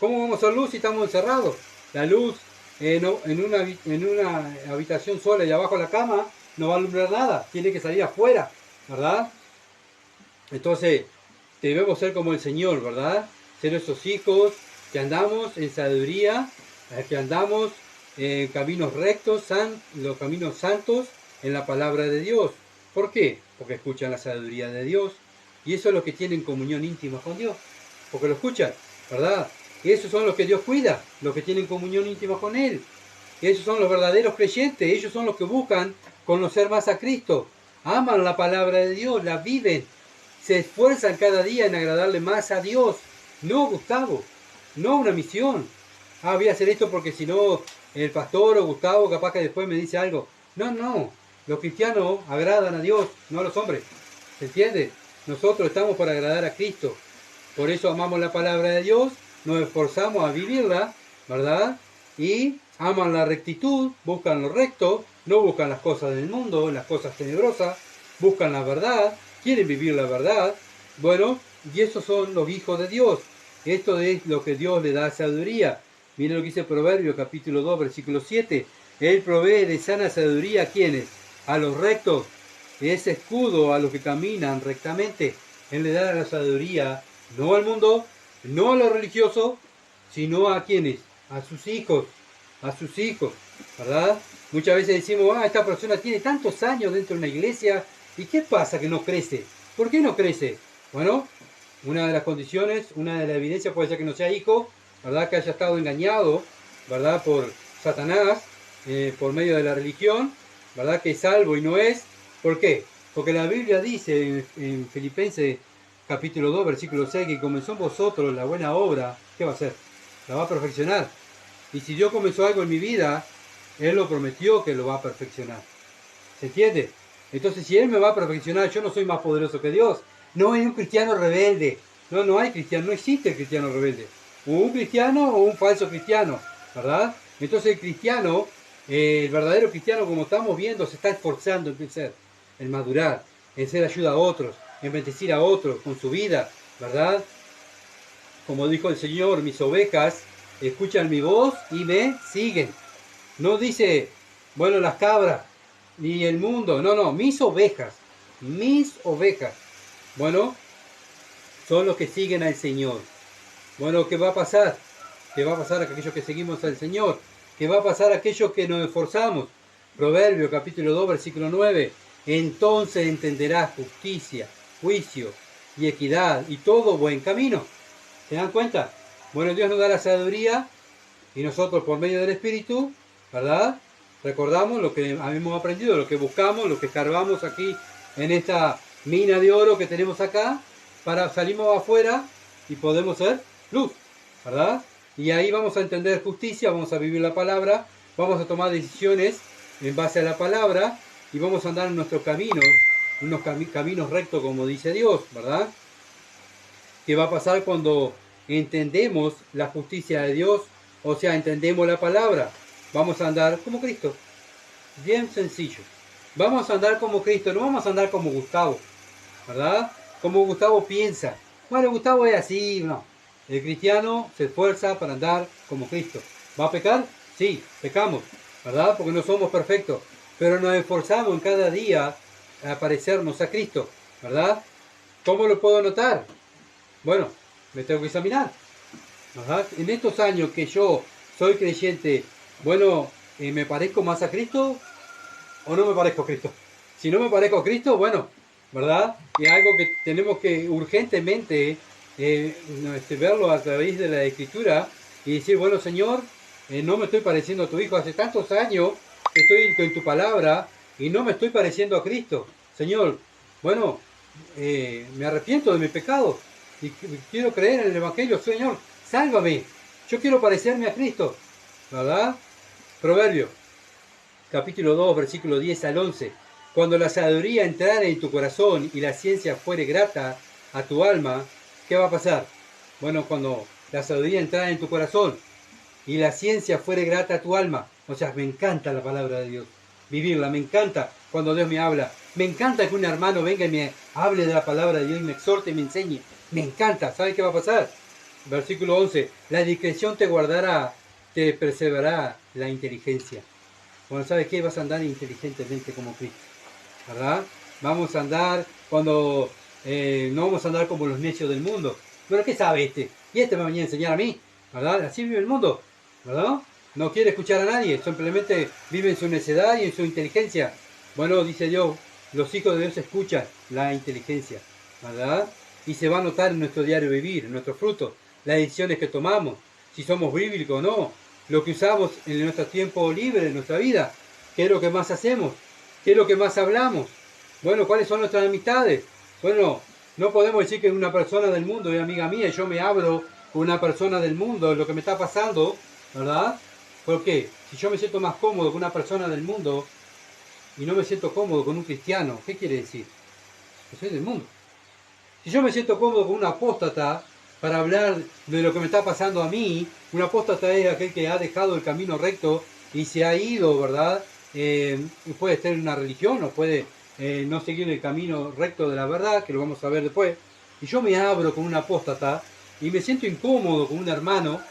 ¿Cómo vamos a hacer luz si estamos encerrados? La luz en una habitación sola y abajo de la cama no va a alumbrar nada, tiene que salir afuera, ¿verdad? Entonces, debemos ser como el Señor, ¿verdad? Ser esos hijos que andamos en sabiduría, que andamos en caminos rectos, los caminos santos en la palabra de Dios. ¿Por qué? Porque escuchan la sabiduría de Dios. Y eso es lo que tienen comunión íntima con Dios. Porque lo escuchan, ¿verdad? Y esos son los que Dios cuida, los que tienen comunión íntima con Él. Y esos son los verdaderos creyentes, ellos son los que buscan conocer más a Cristo. Aman la palabra de Dios, la viven, se esfuerzan cada día en agradarle más a Dios. No, Gustavo, no una misión. Voy a hacer esto porque si no el pastor o Gustavo capaz que después me dice algo. No, los cristianos agradan a Dios, no a los hombres. ¿Se entiende? Nosotros estamos para agradar a Cristo. Por eso amamos la palabra de Dios, nos esforzamos a vivirla, ¿verdad? Y aman la rectitud, buscan lo recto, no buscan las cosas del mundo, las cosas tenebrosas, buscan la verdad, quieren vivir la verdad. Bueno, y esos son los hijos de Dios. Esto es lo que Dios le da sabiduría. Miren lo que dice Proverbio capítulo 2, versículo 7. Él provee de sana sabiduría a quienes, a los rectos, es escudo a los que caminan rectamente. Él le da la sabiduría no al mundo, no a los religiosos, sino a quienes, a sus hijos, ¿verdad? Muchas veces decimos, esta persona tiene tantos años dentro de una iglesia, ¿y qué pasa que no crece? ¿Por qué no crece? Bueno, una de las condiciones, una de las evidencias puede ser que no sea hijo, ¿verdad? Que haya estado engañado, ¿verdad? Por Satanás, por medio de la religión, ¿verdad? Que es salvo y no es. ¿Por qué? Porque la Biblia dice en Filipenses capítulo 2, versículo 6, que comenzó en vosotros la buena obra, ¿qué va a hacer? La va a perfeccionar. Y si Dios comenzó algo en mi vida, Él lo prometió que lo va a perfeccionar. ¿Se entiende? Entonces, si Él me va a perfeccionar, yo no soy más poderoso que Dios. No hay un cristiano rebelde. No hay cristiano, no existe el cristiano rebelde. O un cristiano o un falso cristiano, ¿verdad? Entonces el cristiano, el verdadero cristiano, como estamos viendo, se está esforzando en crecer, en madurar, en ser ayuda a otros, en bendecir a otros con su vida, ¿verdad? como dijo el Señor, mis ovejas escuchan mi voz y me siguen. No dice, bueno, las cabras, ni el mundo. No, no, mis ovejas. Mis ovejas. Bueno, son los que siguen al Señor. Bueno, ¿qué va a pasar? ¿Qué va a pasar a aquellos que seguimos al Señor? ¿Qué va a pasar a aquellos que nos esforzamos? Proverbio capítulo 2, versículo 9. Entonces entenderás justicia, juicio y equidad y todo buen camino. ¿Se dan cuenta? Bueno, Dios nos da la sabiduría y nosotros por medio del Espíritu, ¿verdad? Recordamos lo que hemos aprendido, lo que buscamos, lo que escarbamos aquí en esta mina de oro que tenemos acá, para salimos afuera y podemos ser luz, ¿verdad? Y ahí vamos a entender justicia, vamos a vivir la palabra, vamos a tomar decisiones en base a la palabra y vamos a andar en nuestros caminos, unos caminos rectos como dice Dios, ¿verdad? ¿Qué va a pasar cuando entendemos la justicia de Dios? O sea, entendemos la palabra. Vamos a andar como Cristo. Bien sencillo. Vamos a andar como Cristo, no vamos a andar como Gustavo, ¿verdad? Como Gustavo piensa. Bueno, Gustavo es así, no. El cristiano se esfuerza para andar como Cristo. ¿Va a pecar? Sí, pecamos, ¿verdad? Porque no somos perfectos. Pero nos esforzamos en cada día a parecernos a Cristo, ¿verdad? ¿Cómo lo puedo notar? Bueno, me tengo que examinar. ¿Verdad? En estos años que yo soy creyente, bueno, ¿me parezco más a Cristo o no me parezco a Cristo? Si no me parezco a Cristo, bueno, ¿verdad? Y es algo que tenemos que urgentemente verlo a través de la Escritura y decir, bueno, Señor, no me estoy pareciendo a tu Hijo. Hace tantos años que estoy en tu palabra y no me estoy pareciendo a Cristo. Señor, bueno, me arrepiento de mi pecado y quiero creer en el Evangelio. Señor, sálvame. Yo quiero parecerme a Cristo. ¿Verdad? Proverbio, capítulo 2, versículo 10 al 11. Cuando la sabiduría entrare en tu corazón y la ciencia fuere grata a tu alma, ¿qué va a pasar? Bueno, cuando la sabiduría entrare en tu corazón y la ciencia fuere grata a tu alma. O sea, me encanta la palabra de Dios. Vivirla, me encanta cuando Dios me habla. Me encanta que un hermano venga y me hable de la palabra de Dios y me exhorte y me enseñe. Me encanta. ¿Sabe qué va a pasar? Versículo 11. La discreción te guardará, te preservará la inteligencia. Bueno, ¿sabes qué? Vas a andar inteligentemente como Cristo, ¿verdad? Vamos a andar cuando no vamos a andar como los necios del mundo. ¿Pero qué sabe este? Y este me venía a enseñar a mí, ¿verdad? Así vive el mundo, ¿verdad? No quiere escuchar a nadie, simplemente vive en su necedad y en su inteligencia. Bueno, dice Dios, los hijos de Dios escuchan la inteligencia, ¿verdad? Y se va a notar en nuestro diario vivir, en nuestros frutos, las decisiones que tomamos, si somos bíblicos o no, lo que usamos en nuestro tiempo libre, en nuestra vida, qué es lo que más hacemos, qué es lo que más hablamos, bueno, cuáles son nuestras amistades. Bueno, no podemos decir que una persona del mundo es amiga mía y yo me hablo con una persona del mundo de lo que me está pasando, ¿verdad? ¿Por qué? Si yo me siento más cómodo con una persona del mundo y no me siento cómodo con un cristiano, ¿qué quiere decir? Que soy del mundo. Si yo me siento cómodo con un apóstata para hablar de lo que me está pasando a mí, un apóstata es aquel que ha dejado el camino recto y se ha ido, ¿verdad? Puede estar en una religión o puede no seguir el camino recto de la verdad, que lo vamos a ver después. Y yo me abro con un apóstata y me siento incómodo con un hermano,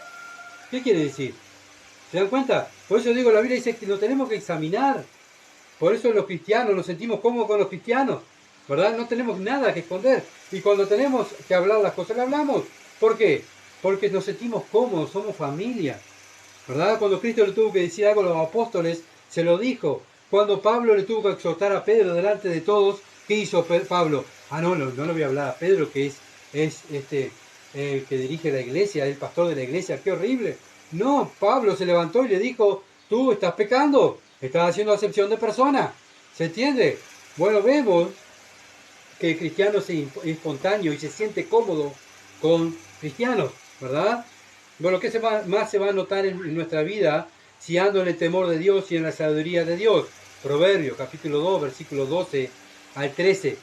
¿qué quiere decir? ¿Se dan cuenta? Por eso digo, la Biblia dice que lo tenemos que examinar. Por eso los cristianos nos sentimos cómodos con los cristianos, ¿verdad? No tenemos nada que esconder. Y cuando tenemos que hablar las cosas, las hablamos. ¿Por qué? Porque nos sentimos cómodos, somos familia, ¿verdad? Cuando Cristo le tuvo que decir algo a los apóstoles, se lo dijo. Cuando Pablo le tuvo que exhortar a Pedro delante de todos, ¿qué hizo Pablo? No le voy a hablar a Pedro, que es el que dirige la iglesia, el pastor de la iglesia, qué horrible. No, Pablo se levantó y le dijo, tú estás pecando, estás haciendo acepción de persona. ¿Se entiende? Bueno, vemos que el cristiano es espontáneo y se siente cómodo con cristianos, ¿verdad? Bueno, ¿qué más se va a notar en nuestra vida si ando en el temor de Dios y en la sabiduría de Dios? Proverbios, capítulo 2, versículos 12 al 13.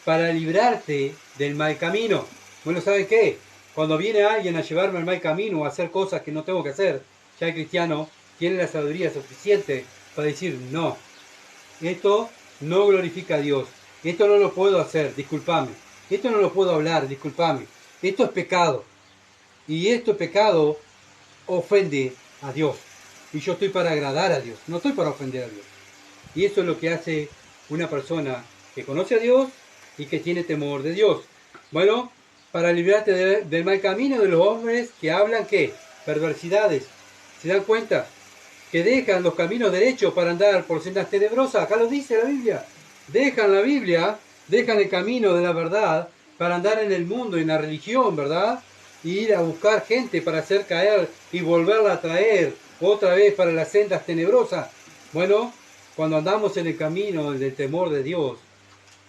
Para librarte del mal camino. Bueno, ¿sabe qué? Cuando viene alguien a llevarme al mal camino o a hacer cosas que no tengo que hacer, ya el cristiano tiene la sabiduría suficiente para decir, no, esto no glorifica a Dios, esto no lo puedo hacer, discúlpame, esto no lo puedo hablar, discúlpame, esto es pecado. Y este pecado ofende a Dios. Y yo estoy para agradar a Dios, no estoy para ofender a Dios. Y eso es lo que hace una persona que conoce a Dios y que tiene temor de Dios. Bueno, para librarte del mal camino de los hombres que hablan, ¿qué? Perversidades. ¿Se dan cuenta? Que dejan los caminos derechos para andar por sendas tenebrosas. Acá lo dice la Biblia. Dejan la Biblia, dejan el camino de la verdad para andar en el mundo, en la religión, ¿verdad? Y ir a buscar gente para hacer caer y volverla a traer otra vez para las sendas tenebrosas. Bueno, cuando andamos en el camino del temor de Dios,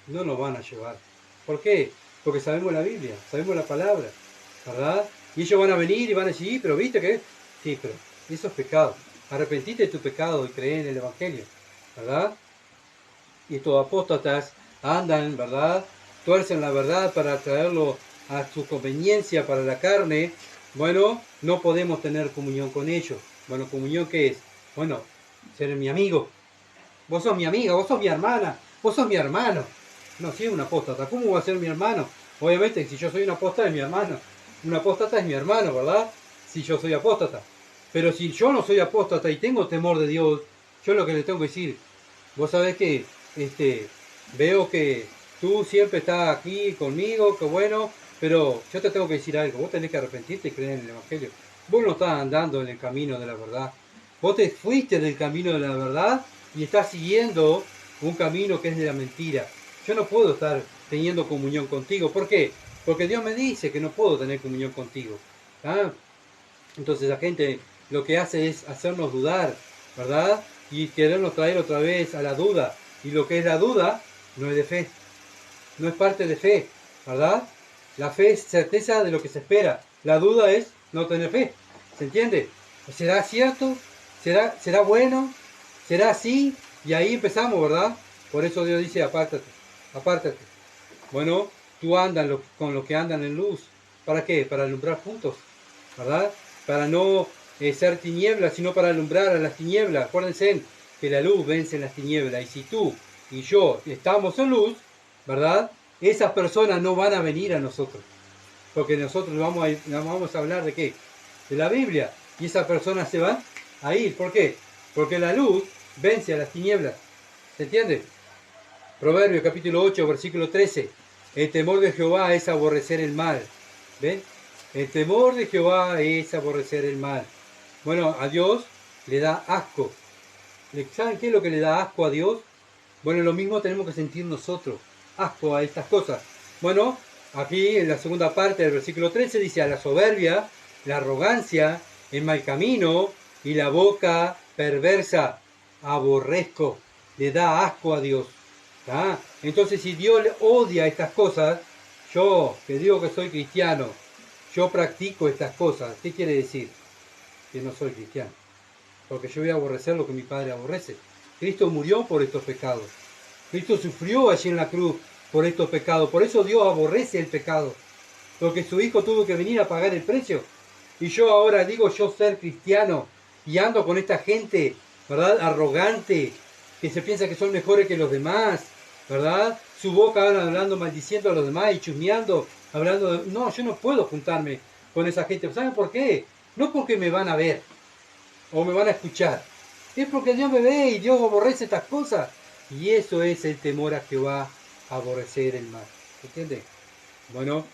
no nos van a llevar. ¿Por qué? Porque sabemos la Biblia, sabemos la palabra, ¿verdad? Y ellos van a venir y van a decir, "Sí, pero viste que..." Sí, pero eso es pecado. Arrepentite de tu pecado y cree en el Evangelio, ¿verdad? Y estos apóstatas andan, ¿verdad? Tuercen la verdad para traerlo a su conveniencia para la carne. Bueno, no podemos tener comunión con ellos. Bueno, ¿comunión qué es? Bueno, ser mi amigo. Vos sos mi amiga, vos sos mi hermana, vos sos mi hermano. No, si es un apóstata, ¿cómo va a ser mi hermano? Obviamente, si yo soy un apóstata es mi hermano. Un apóstata es mi hermano, ¿verdad? Si yo soy apóstata. Pero si yo no soy apóstata y tengo temor de Dios, yo lo que le tengo que decir, vos sabés que veo que tú siempre estás aquí conmigo, que bueno, pero yo te tengo que decir algo, vos tenés que arrepentirte y creer en el Evangelio. Vos no estás andando en el camino de la verdad. Vos te fuiste del camino de la verdad y estás siguiendo un camino que es de la mentira. Yo no puedo estar teniendo comunión contigo. ¿Por qué? Porque Dios me dice que no puedo tener comunión contigo. ¿Ah? Entonces la gente lo que hace es hacernos dudar, ¿verdad? Y querernos traer otra vez a la duda. Y lo que es la duda no es de fe, no es parte de fe, ¿verdad? La fe es certeza de lo que se espera. La duda es no tener fe. ¿Se entiende? ¿Será cierto? ¿Será bueno? ¿Será así? Y ahí empezamos, ¿verdad? Por eso Dios dice, apártate, apártate. Bueno, tú andas con los que andan en luz. ¿Para qué? Para alumbrar juntos, ¿verdad? Para no ser tinieblas, sino para alumbrar a las tinieblas. Acuérdense que la luz vence las tinieblas. Y si tú y yo estamos en luz, ¿verdad? Esas personas no van a venir a nosotros. Porque nosotros vamos a hablar de qué? De la Biblia. Y esas personas se van a ir. ¿Por qué? Porque la luz vence a las tinieblas. ¿Se entiende? Proverbios capítulo 8, versículo 13. El temor de Jehová es aborrecer el mal. ¿Ven? El temor de Jehová es aborrecer el mal. Bueno, a Dios le da asco. ¿Saben qué es lo que le da asco a Dios? Bueno, lo mismo tenemos que sentir nosotros. Asco a estas cosas. Bueno, aquí en la segunda parte del versículo 13 dice, a la soberbia, la arrogancia, el mal camino y la boca perversa aborrezco. Le da asco a Dios. ¿Ah? Entonces, si Dios le odia estas cosas, yo que digo que soy cristiano, yo practico estas cosas, ¿qué quiere decir? Que no soy cristiano. Porque yo voy a aborrecer lo que mi Padre aborrece. Cristo murió por estos pecados. Cristo sufrió allí en la cruz por estos pecados. Por eso Dios aborrece el pecado. Porque su Hijo tuvo que venir a pagar el precio. Y yo ahora digo yo ser cristiano y ando con esta gente, ¿verdad? Arrogante, que se piensa que son mejores que los demás, ¿verdad? Su boca habla hablando, maldiciendo a los demás y chusmeando, hablando de... No, yo no puedo juntarme con esa gente. ¿Saben por qué? No porque me van a ver o me van a escuchar. Es porque Dios me ve y Dios aborrece estas cosas. Y eso es el temor a Jehová, aborrecer el mal. ¿Entiende? Bueno,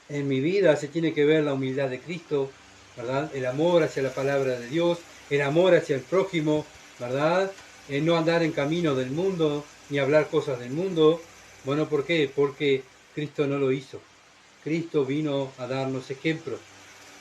en mi vida se tiene que ver la humildad de Cristo, ¿verdad? El amor hacia la palabra de Dios, el amor hacia el prójimo, ¿verdad? El no andar en camino del mundo, ni hablar cosas del mundo. Bueno, ¿por qué? Porque Cristo no lo hizo. Cristo vino a darnos ejemplos.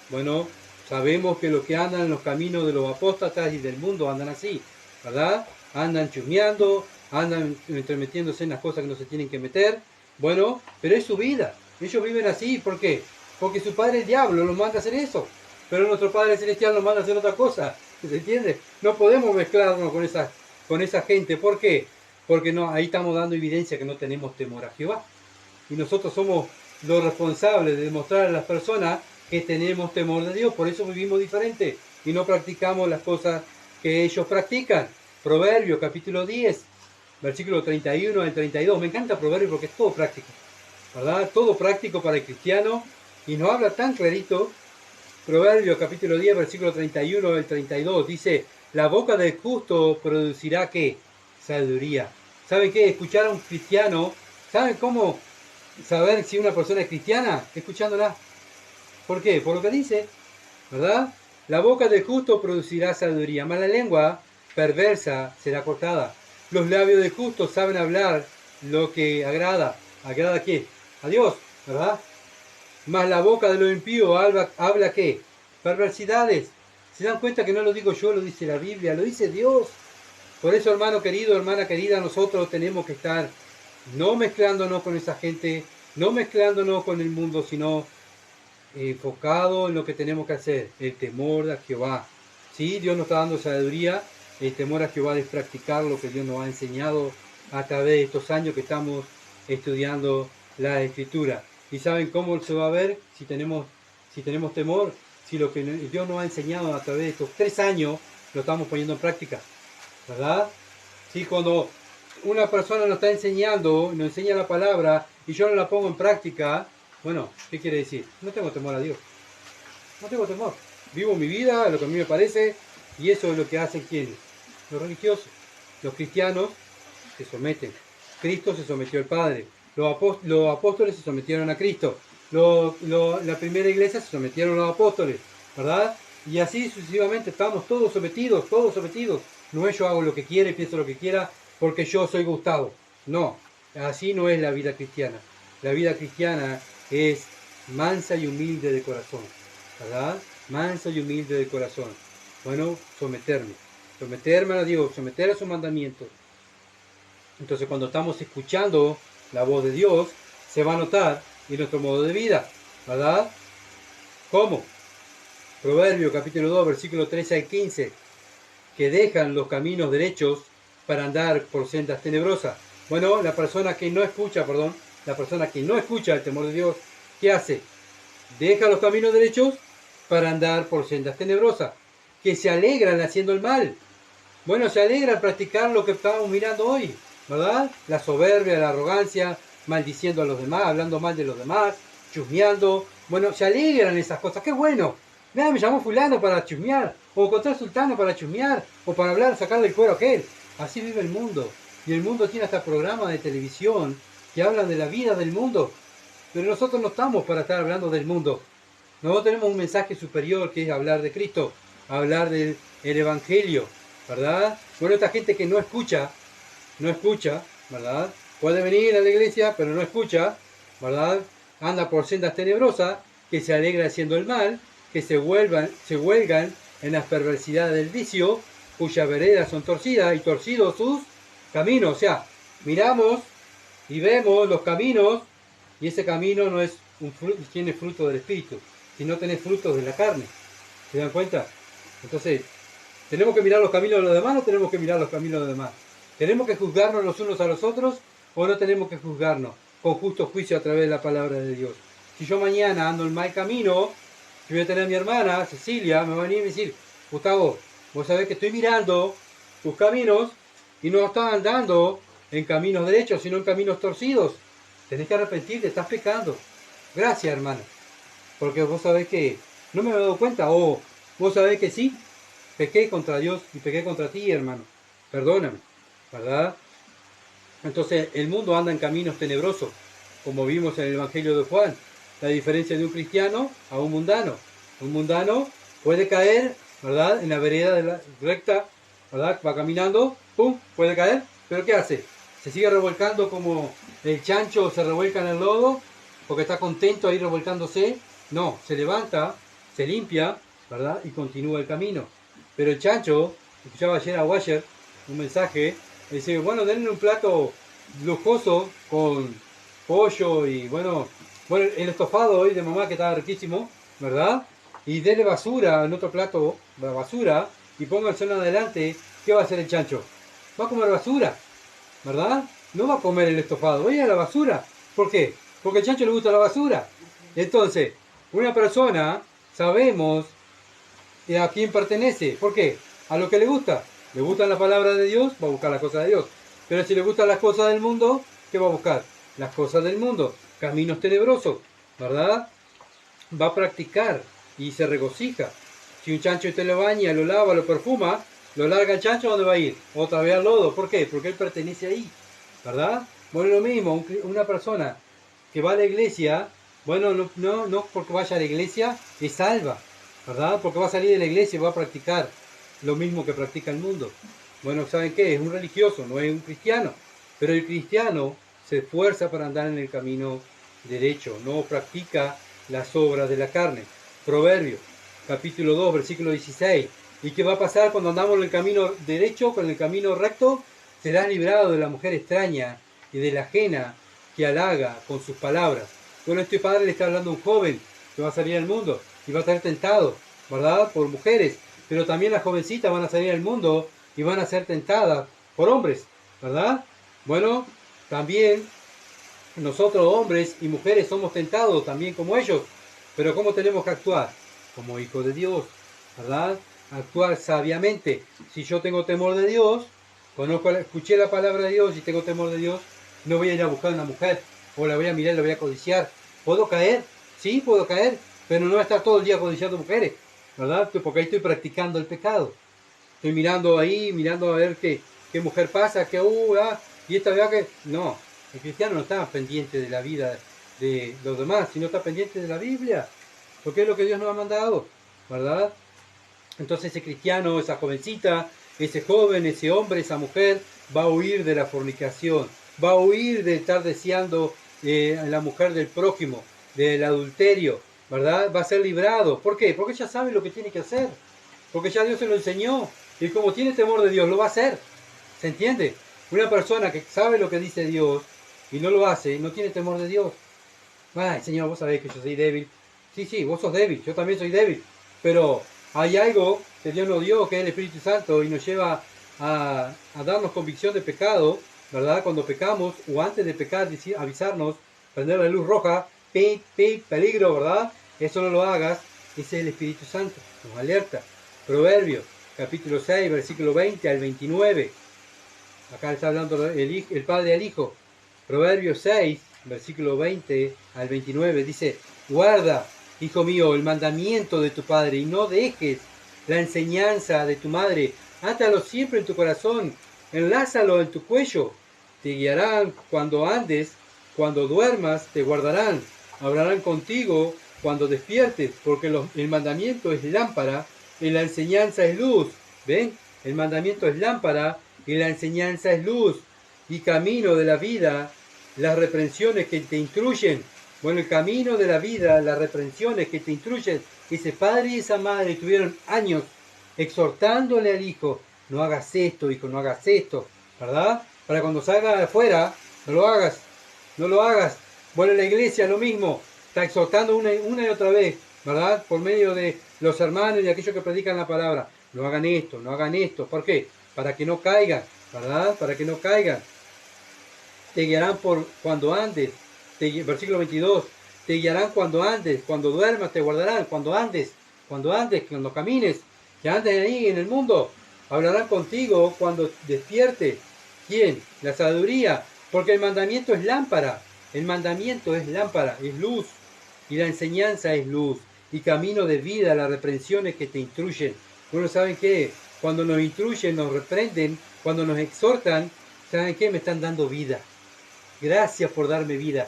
Bueno, sabemos que los que andan en los caminos de los apóstatas y del mundo andan así, ¿verdad? Andan chusmeando, andan entremetiéndose en las cosas que no se tienen que meter. Bueno, pero es su vida. Ellos viven así, ¿por qué? Porque su padre el diablo los manda a hacer eso. Pero nuestro Padre Celestial nos manda a hacer otra cosa. ¿Se entiende? No podemos mezclarnos con esa gente. ¿Por qué? Porque no, ahí estamos dando evidencia que no tenemos temor a Jehová. Y nosotros somos los responsables de demostrar a las personas que tenemos temor de Dios. Por eso vivimos diferente y no practicamos las cosas que ellos practican. Proverbios capítulo 10, versículo 31 al 32. Me encanta Proverbios porque es todo práctico, ¿verdad? Todo práctico para el cristiano. Y nos habla tan clarito, Proverbios capítulo 10, versículo 31 al 32, dice, la boca del justo producirá ¿qué? Sabiduría. ¿Saben qué? Escuchar a un cristiano, ¿saben cómo saber si una persona es cristiana? Escuchándola. ¿Por qué? Por lo que dice, ¿verdad? La boca del justo producirá sabiduría, mas la lengua perversa será cortada. Los labios del justo saben hablar lo que agrada. ¿Agrada a quién? A Dios, ¿verdad? Mas la boca de los impíos habla ¿qué? Perversidades. ¿Se dan cuenta que no lo digo yo, lo dice la Biblia, lo dice Dios? Por eso, hermano querido, hermana querida, nosotros tenemos que estar no mezclándonos con esa gente, no mezclándonos con el mundo, sino enfocado en lo que tenemos que hacer, el temor a Jehová. Sí, Dios nos está dando sabiduría, el temor a Jehová es practicar lo que Dios nos ha enseñado a través de estos años que estamos estudiando la Escritura. ¿Y saben cómo se va a ver si tenemos temor? Si lo que Dios nos ha enseñado a través de estos 3 años lo estamos poniendo en práctica, ¿verdad? Sí, cuando una persona nos está enseñando, nos enseña la palabra y yo no la pongo en práctica, bueno, ¿qué quiere decir? No tengo temor a Dios. No tengo temor. Vivo mi vida, lo que a mí me parece, y eso es lo que hacen quienes. Los religiosos. Los cristianos se someten. Cristo se sometió al Padre. Los apóstoles se sometieron a Cristo. La primera iglesia se sometieron a los apóstoles, ¿verdad? Y así sucesivamente estamos todos sometidos, todos sometidos. No es yo hago lo que quiera y pienso lo que quiera porque yo soy Gustavo. No, así no es la vida cristiana. La vida cristiana es mansa y humilde de corazón, ¿verdad? Mansa y humilde de corazón. Bueno, someterme a Dios, someter a sus mandamientos. Entonces cuando estamos escuchando la voz de Dios, se va a notar en nuestro modo de vida, ¿verdad? ¿Cómo? Proverbio capítulo 2, versículo 13 al 15, que dejan los caminos derechos para andar por sendas tenebrosas. Bueno, la persona que no escucha el temor de Dios, ¿qué hace? Deja los caminos derechos para andar por sendas tenebrosas, que se alegran haciendo el mal. Bueno, se alegra al practicar lo que estamos mirando hoy, ¿verdad? La soberbia, la arrogancia, maldiciendo a los demás, hablando mal de los demás, chusmeando. Bueno, se alegran esas cosas, qué bueno. Mira, me llamó fulano para chusmear, o encontré sultano para chusmear, o para hablar, sacarle el cuero a aquel. Así vive el mundo. Y el mundo tiene hasta programas de televisión que hablan de la vida del mundo. Pero nosotros no estamos para estar hablando del mundo. Nosotros tenemos un mensaje superior que es hablar de Cristo, hablar del Evangelio, ¿verdad? Bueno, esta gente que no escucha, ¿verdad? Puede venir a la iglesia, pero no escucha, ¿verdad? Anda por sendas tenebrosas, que se alegra haciendo el mal, que se huelgan en las perversidades del vicio, cuyas veredas son torcidas y torcidos sus caminos. O sea, miramos y vemos los caminos y ese camino no es tiene fruto del Espíritu, sino tiene frutos de la carne. ¿Se dan cuenta? Entonces, ¿tenemos que mirar los caminos de los demás o no tenemos que mirar los caminos de los demás? ¿Tenemos que juzgarnos los unos a los otros o no tenemos que juzgarnos con justo juicio a través de la palabra de Dios? Si yo mañana ando en mal camino, yo voy a tener a mi hermana, Cecilia, me va a venir y decir, Gustavo, vos sabés que estoy mirando tus caminos y no estás andando en caminos derechos, sino en caminos torcidos. Tenés que arrepentirte, estás pecando. Gracias, hermana. Porque vos sabés que no me he dado cuenta, o vos sabés que sí, pequé contra Dios y pequé contra ti, hermano. Perdóname, ¿verdad? Entonces, el mundo anda en caminos tenebrosos, como vimos en el Evangelio de Juan. La diferencia de un cristiano a un mundano. Un mundano puede caer, ¿verdad? En la vereda de la recta, ¿verdad? Va caminando, ¡pum! Puede caer, pero ¿qué hace? Se sigue revolcando como el chancho se revuelca en el lodo, porque está contento ahí revolcándose. No, se levanta, se limpia, ¿verdad? Y continúa el camino. Pero el chancho, escuchaba ayer a Washer un mensaje, dice, bueno, denle un plato lujoso con pollo y bueno, el estofado hoy de mamá que estaba riquísimo, ¿verdad? Y denle basura en otro plato, la basura, y pónganselo adelante. ¿Qué va a hacer el chancho? Va a comer basura, ¿verdad? No va a comer el estofado, vaya a la basura. ¿Por qué? Porque al chancho le gusta la basura. Entonces, una persona, sabemos a quién pertenece. ¿Por qué? A lo que le gusta. Le gustan la palabra de Dios, va a buscar las cosas de Dios. Pero si le gustan las cosas del mundo, ¿qué va a buscar? Las cosas del mundo. Caminos tenebrosos, ¿verdad? va a practicar y se regocija. Si un chancho te lo baña, lo lava, lo perfuma, lo larga el chancho, ¿a dónde va a ir? Otra vez al lodo. ¿Por qué? Porque él pertenece ahí, ¿verdad? Bueno, lo mismo, una persona que va a la iglesia, bueno, no porque vaya a la iglesia es salva, ¿verdad? Porque va a salir de la iglesia y va a practicar lo mismo que practica el mundo. Bueno, ¿saben qué? Es un religioso, no es un cristiano. Pero el cristiano se esfuerza para andar en el camino derecho, no practica las obras de la carne. Proverbios, capítulo 2, versículo 16. ¿Y qué va a pasar cuando andamos en el camino derecho, con el camino recto? Serás librado de la mujer extraña y de la ajena que halaga con sus palabras. Bueno, este padre le está hablando a un joven que va a salir al mundo y va a estar tentado, ¿verdad? Por mujeres. Pero también las jovencitas van a salir al mundo y van a ser tentadas por hombres, ¿verdad? Bueno, también nosotros hombres y mujeres somos tentados también como ellos. Pero ¿cómo tenemos que actuar? Como hijos de Dios, ¿verdad? Actuar sabiamente. Si yo tengo temor de Dios, escuché la palabra de Dios y tengo temor de Dios, no voy a ir a buscar a una mujer, o la voy a mirar, la voy a codiciar. ¿Puedo caer? Sí, puedo caer, pero no voy a estar todo el día codiciando mujeres, ¿verdad? Porque ahí estoy practicando el pecado. Estoy mirando ahí, mirando a ver qué mujer pasa, y esta vea que... No, el cristiano no está pendiente de la vida de los demás, sino está pendiente de la Biblia, porque es lo que Dios nos ha mandado, ¿verdad? Entonces ese cristiano, esa jovencita, ese joven, ese hombre, esa mujer, va a huir de la fornicación, va a huir de estar deseando a la mujer del prójimo, del adulterio, ¿verdad? Va a ser librado. ¿Por qué? Porque ya sabe lo que tiene que hacer, porque ya Dios se lo enseñó, y como tiene temor de Dios, lo va a hacer. ¿Se entiende? Una persona que sabe lo que dice Dios y no lo hace, no tiene temor de Dios. Ay, Señor, vos sabés que yo soy débil. Sí, sí, vos sos débil, yo también soy débil. Pero hay algo que Dios nos dio, que es el Espíritu Santo, y nos lleva a darnos convicción de pecado, ¿verdad? Cuando pecamos, o antes de pecar, avisarnos, prender la luz roja, pip, pip, peligro, ¿verdad? Eso no lo hagas, ese es el Espíritu Santo, nos alerta. Proverbios, capítulo 6, versículo 20 al 29. Acá está hablando el padre al hijo. Proverbios 6, versículo 20 al 29, dice: guarda, hijo mío, el mandamiento de tu padre y no dejes la enseñanza de tu madre. Átalo siempre en tu corazón, enlázalo en tu cuello. Te guiarán cuando andes, cuando duermas, te guardarán. Hablarán contigo cuando despiertes, porque el mandamiento es lámpara y la enseñanza es luz. ¿Ven? El mandamiento es lámpara y la enseñanza es luz y camino de la vida, las reprensiones que te instruyen. Bueno, el camino de la vida, las reprensiones que te instruyen. Ese padre y esa madre tuvieron años exhortándole al hijo: no hagas esto, hijo, no hagas esto, ¿verdad? Para cuando salga afuera, no lo hagas, no lo hagas. Bueno, en la iglesia lo mismo, está exhortando una y otra vez, ¿verdad? Por medio de los hermanos y aquellos que predican la palabra. No hagan esto, no hagan esto. ¿Por qué? Para que no caigan, ¿verdad? Para que no caigan. Te guiarán por cuando andes. Versículo 22. Te guiarán cuando andes, cuando duermas te guardarán, cuando andes, cuando camines, que andes ahí en el mundo. Hablarán contigo cuando despiertes. ¿Quién? La sabiduría. Porque el mandamiento es lámpara. El mandamiento es lámpara, es luz. Y la enseñanza es luz. Y camino de vida, las reprensiones que te instruyen. Bueno, ¿saben qué? Cuando nos instruyen, nos reprenden, cuando nos exhortan, ¿saben qué? Me están dando vida. Gracias por darme vida.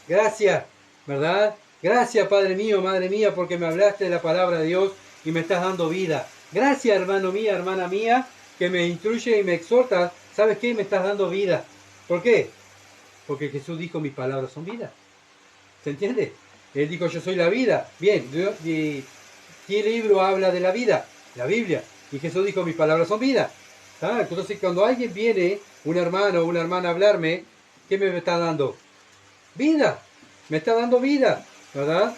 Gracias, ¿verdad? Gracias, Padre mío, Madre mía, porque me hablaste de la palabra de Dios y me estás dando vida. Gracias, hermano mío, hermana mía, que me instruye y me exhorta. ¿Sabes qué? Me estás dando vida. ¿Por qué? Porque Jesús dijo: mis palabras son vida. ¿Se entiende? Él dijo: yo soy la vida. Bien, ¿qué libro habla de la vida? La Biblia. Y Jesús dijo: mis palabras son vida. ¿Ah? Entonces, cuando alguien viene, un hermano o una hermana, a hablarme, ¿qué me está dando? Vida. Me está dando vida, ¿verdad?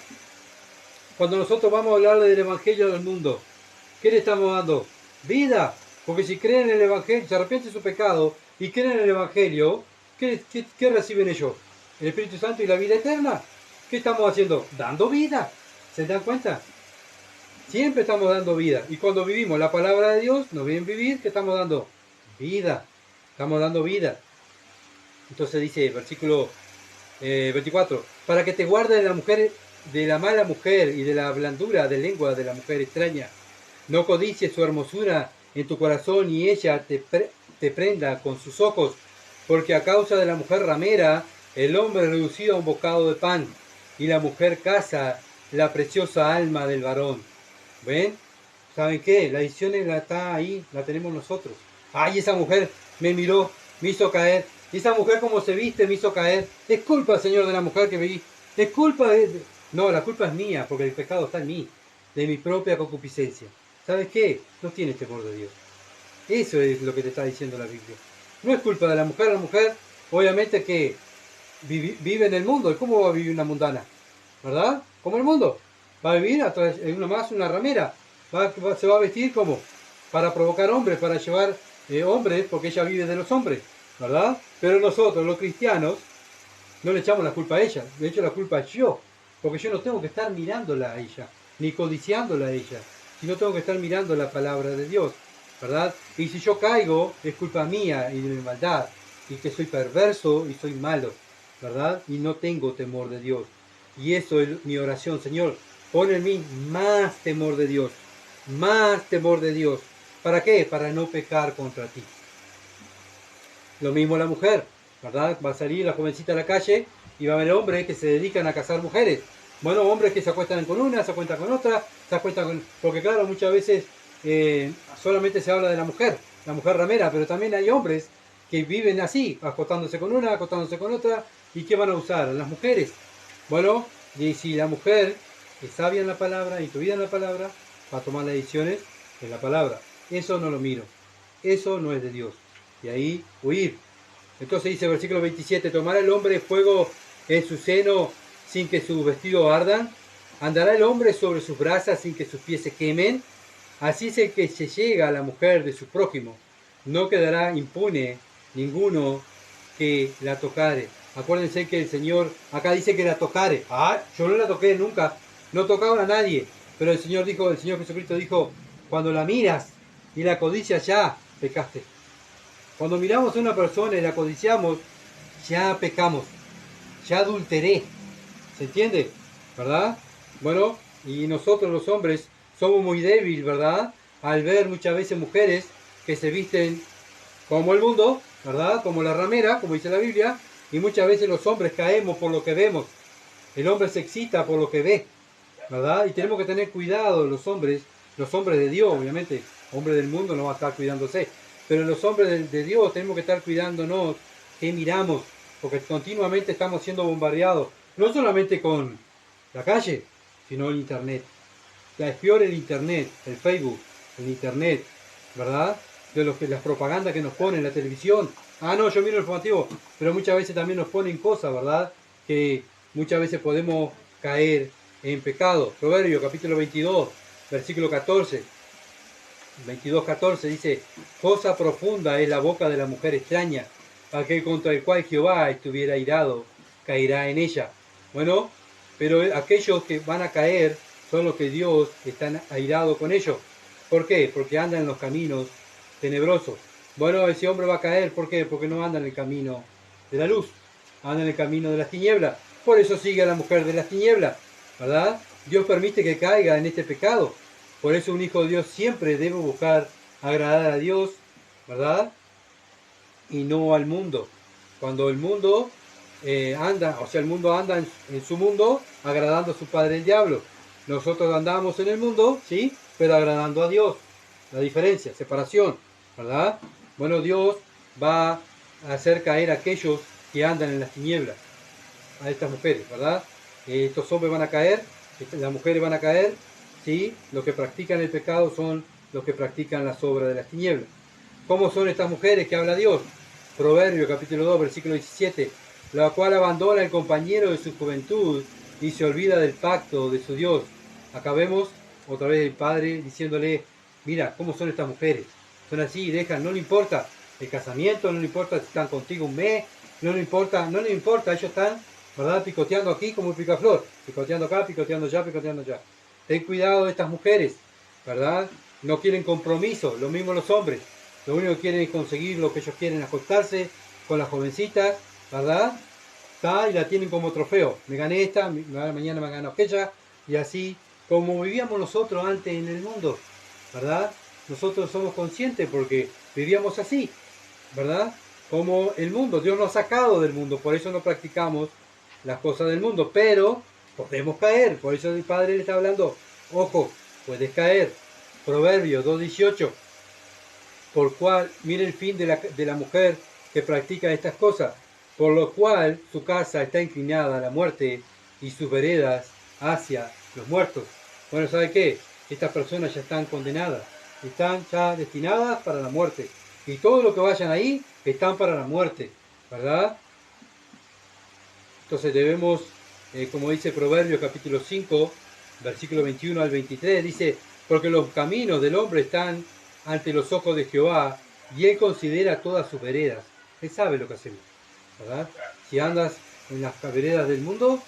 Cuando nosotros vamos a hablarle del Evangelio del mundo, ¿qué le estamos dando? Vida. Porque si creen en el Evangelio, se arrepienten de su pecado y creen en el Evangelio, ¿qué reciben ellos? El Espíritu Santo y la vida eterna. ¿Qué estamos haciendo? Dando vida. ¿Se dan cuenta? Siempre estamos dando vida. Y cuando vivimos la palabra de Dios, nos ven vivir, ¿qué estamos dando? Vida. Estamos dando vida. Entonces dice, versículo 24, para que te guarde de la mujer de la mala mujer y de la blandura de lengua de la mujer extraña. No codicies su hermosura en tu corazón y ella te prenda con sus ojos, porque a causa de la mujer ramera, el hombre es reducido a un bocado de pan, y la mujer caza la preciosa alma del varón. ¿Ven? ¿Saben qué? La edición está ahí, la tenemos nosotros. Ay, esa mujer me miró, me hizo caer. Y esa mujer como se viste me hizo caer. Es culpa, Señor, de la mujer que me vi. Es culpa de... No, la culpa es mía, porque el pecado está en mí, de mi propia concupiscencia. ¿Sabes qué? No tienes temor de Dios. Eso es lo que te está diciendo la Biblia. No es culpa de la mujer obviamente que vive en el mundo. ¿Y cómo va a vivir una mundana? ¿Verdad? Como el mundo. Va a vivir a través de una ramera. Se va a vestir como para provocar hombres, para llevar hombres, porque ella vive de los hombres, ¿verdad? Pero nosotros, los cristianos, no le echamos la culpa a ella. De hecho, la culpa es yo, porque yo no tengo que estar mirándola a ella, ni codiciándola a ella, sino tengo que estar mirando la palabra de Dios, ¿verdad? Y si yo caigo, es culpa mía y de mi maldad, y que soy perverso y soy malo, ¿verdad? Y no tengo temor de Dios. Y eso es mi oración, Señor. Pon en mí más temor de Dios, más temor de Dios. ¿Para qué? Para no pecar contra ti. Lo mismo la mujer, ¿verdad? Va a salir la jovencita a la calle y va a haber hombres que se dedican a cazar mujeres. Bueno, hombres que se acuestan con una, se acuestan con otra, se acuestan con... Porque claro, muchas veces solamente se habla de la mujer ramera, pero también hay hombres que viven así, acostándose con una, acostándose con otra. ¿Y qué van a usar? Las mujeres. Bueno, y si la mujer es sabia en la palabra, intuida en la palabra, va a tomar las decisiones en la palabra. Eso no lo miro. Eso no es de Dios. Y ahí huir. Entonces dice versículo 27, ¿tomará el hombre fuego en su seno sin que sus vestidos ardan? ¿Andará el hombre sobre sus brasas sin que sus pies se quemen? Así es el que se llega a la mujer de su prójimo. No quedará impune ninguno que la tocare. Acuérdense que el Señor, acá dice que la tocare. Ah, yo no la toqué nunca. No tocaba a nadie. Pero el Señor Jesucristo dijo, cuando la miras y la codicias ya, pecaste. Cuando miramos a una persona y la codiciamos, ya pecamos, ya adulteré. ¿Se entiende? ¿Verdad? Bueno, y nosotros los hombres somos muy débiles, ¿verdad? Al ver muchas veces mujeres que se visten como el mundo, ¿verdad? Como la ramera, como dice la Biblia, y muchas veces los hombres caemos por lo que vemos. El hombre se excita por lo que ve, ¿verdad? Y tenemos que tener cuidado los hombres de Dios, obviamente. Hombres del mundo no va a estar cuidándose. Pero los hombres de Dios tenemos que estar cuidándonos, que miramos, porque continuamente estamos siendo bombardeados, no solamente con la calle, sino el Internet. Es peor el Internet, el Facebook, el Internet, ¿verdad? Las propagandas que nos ponen, la televisión. Ah, no, yo miro el informativo, pero muchas veces también nos ponen cosas, ¿verdad? Que muchas veces podemos caer en pecado. Proverbio capítulo 22, versículo 14. 22:14 dice, cosa profunda es la boca de la mujer extraña, aquel contra el cual Jehová estuviera airado, caerá en ella. Bueno, pero aquellos que van a caer son los que Dios está airado con ellos. ¿Por qué? Porque andan en los caminos tenebrosos. Bueno, ese hombre va a caer, ¿por qué? Porque no anda en el camino de la luz, anda en el camino de las tinieblas. Por eso sigue a la mujer de las tinieblas, ¿verdad? Dios permite que caiga en este pecado. Por eso un hijo de Dios siempre debe buscar agradar a Dios, ¿verdad? Y no al mundo. Cuando el mundo el mundo anda en su mundo agradando a su padre el diablo. Nosotros andamos en el mundo, ¿sí? Pero agradando a Dios. La diferencia, separación, ¿verdad? Bueno, Dios va a hacer caer a aquellos que andan en las tinieblas, a estas mujeres, ¿verdad? Estos hombres van a caer, las mujeres van a caer, ¿sí? Los que practican el pecado son los que practican las obras de las tinieblas. ¿Cómo son estas mujeres que habla Dios? Proverbio capítulo 2, versículo 17, la cual abandona el compañero de su juventud y se olvida del pacto de su Dios. Acá vemos otra vez el Padre diciéndole, mira, ¿cómo son estas mujeres? Son así, dejan, no le importa el casamiento, no le importa si están contigo un mes, no le importa, ellos están, ¿verdad? Picoteando aquí como un picaflor, picoteando acá, picoteando allá, picoteando allá. Ten cuidado de estas mujeres, ¿verdad? No quieren compromiso, lo mismo los hombres. Lo único que quieren es conseguir lo que ellos quieren, acostarse con las jovencitas, ¿verdad? está y la tienen como trofeo. Me gané esta, mañana me gano aquella, y así como vivíamos nosotros antes en el mundo, ¿verdad? Nosotros somos conscientes porque vivíamos así, ¿verdad? Como el mundo, Dios nos ha sacado del mundo, por eso no practicamos las cosas del mundo, pero podemos caer, por eso el Padre le está hablando, ojo, puedes caer. Proverbios 2:18, por cual, mire el fin de la mujer que practica estas cosas, por lo cual su casa está inclinada a la muerte y sus veredas hacia los muertos. Bueno, ¿sabe qué? Estas personas ya están condenadas, están ya destinadas para la muerte. Y todo lo que vayan ahí están para la muerte, ¿verdad? Entonces debemos, como dice Proverbios capítulo 5, versículo 21 al 23, dice, porque los caminos del hombre están ante los ojos de Jehová, y Él considera todas sus veredas. Él sabe lo que hacemos, ¿verdad? Si andas en las veredas del mundo,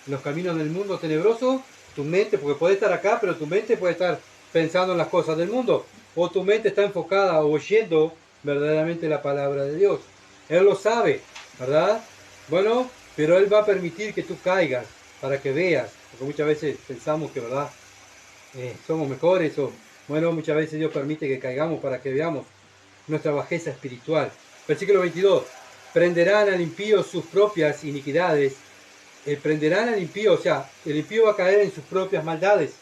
en los caminos del mundo tenebroso, tu mente, porque puede estar acá, pero tu mente puede estar pensando en las cosas del mundo, o tu mente está enfocada oyendo verdaderamente la palabra de Dios. Él lo sabe, ¿verdad? Bueno, pero Él va a permitir que tú caigas para que veas, porque muchas veces pensamos que, ¿verdad? Somos mejores, o bueno, muchas veces Dios permite que caigamos para que veamos nuestra bajeza espiritual. Versículo 22, prenderán al impío sus propias iniquidades, prenderán al impío, o sea, el impío va a caer en sus propias maldades.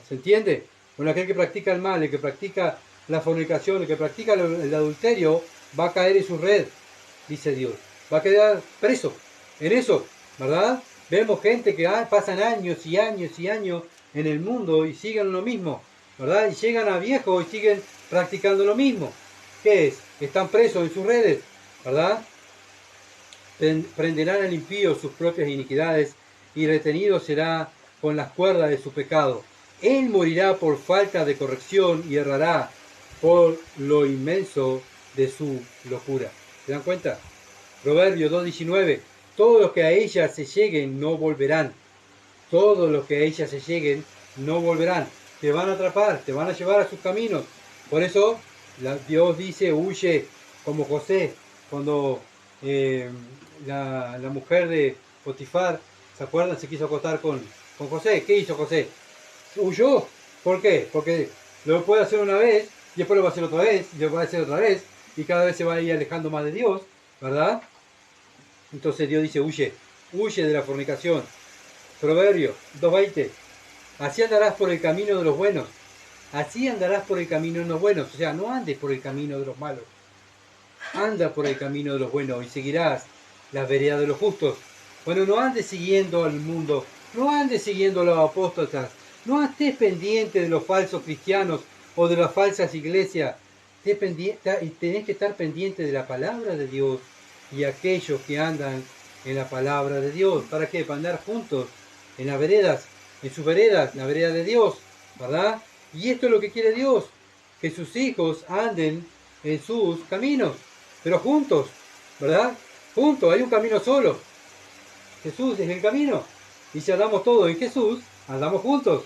¿Se entiende? Bueno, aquel que practica el mal, el que practica la fornicación, el que practica el adulterio, va a caer en su red, dice Dios. Va a quedar preso en eso, ¿verdad? Vemos gente que pasan años y años y años en el mundo y siguen lo mismo, ¿verdad? Y llegan a viejos y siguen practicando lo mismo. ¿Qué es? Están presos en sus redes, ¿verdad? Prenderán al impío sus propias iniquidades y retenido será con las cuerdas de su pecado. Él morirá por falta de corrección y errará por lo inmenso de su locura. ¿Se dan cuenta? Proverbios 2:19. Todos los que a ella se lleguen no volverán. Todos los que a ella se lleguen no volverán. Te van a atrapar, te van a llevar a sus caminos. Por eso Dios dice, huye como José. Cuando la mujer de Potifar, ¿se acuerdan? Se quiso acostar con José. ¿Qué hizo José? Huyó. ¿Por qué? Porque lo puede hacer una vez, y después lo va a hacer otra vez, y lo va a hacer otra vez, y cada vez se va a ir alejando más de Dios, ¿verdad? Entonces Dios dice, huye, huye de la fornicación. Proverbio 2:20, así andarás por el camino de los buenos, así andarás por el camino de los buenos, o sea, no andes por el camino de los malos, anda por el camino de los buenos y seguirás las veredas de los justos. Bueno, no andes siguiendo al mundo, no andes siguiendo a los apóstatas, no estés pendiente de los falsos cristianos o de las falsas iglesias, tenés que estar pendiente de la palabra de Dios y aquellos que andan en la palabra de Dios. ¿Para qué? Para andar juntos en las veredas, en sus veredas, la vereda de Dios, ¿verdad? Y esto es lo que quiere Dios, que sus hijos anden en sus caminos, pero juntos, ¿verdad? Juntos, hay un camino solo. Jesús es el camino. Y si andamos todos en Jesús, andamos juntos.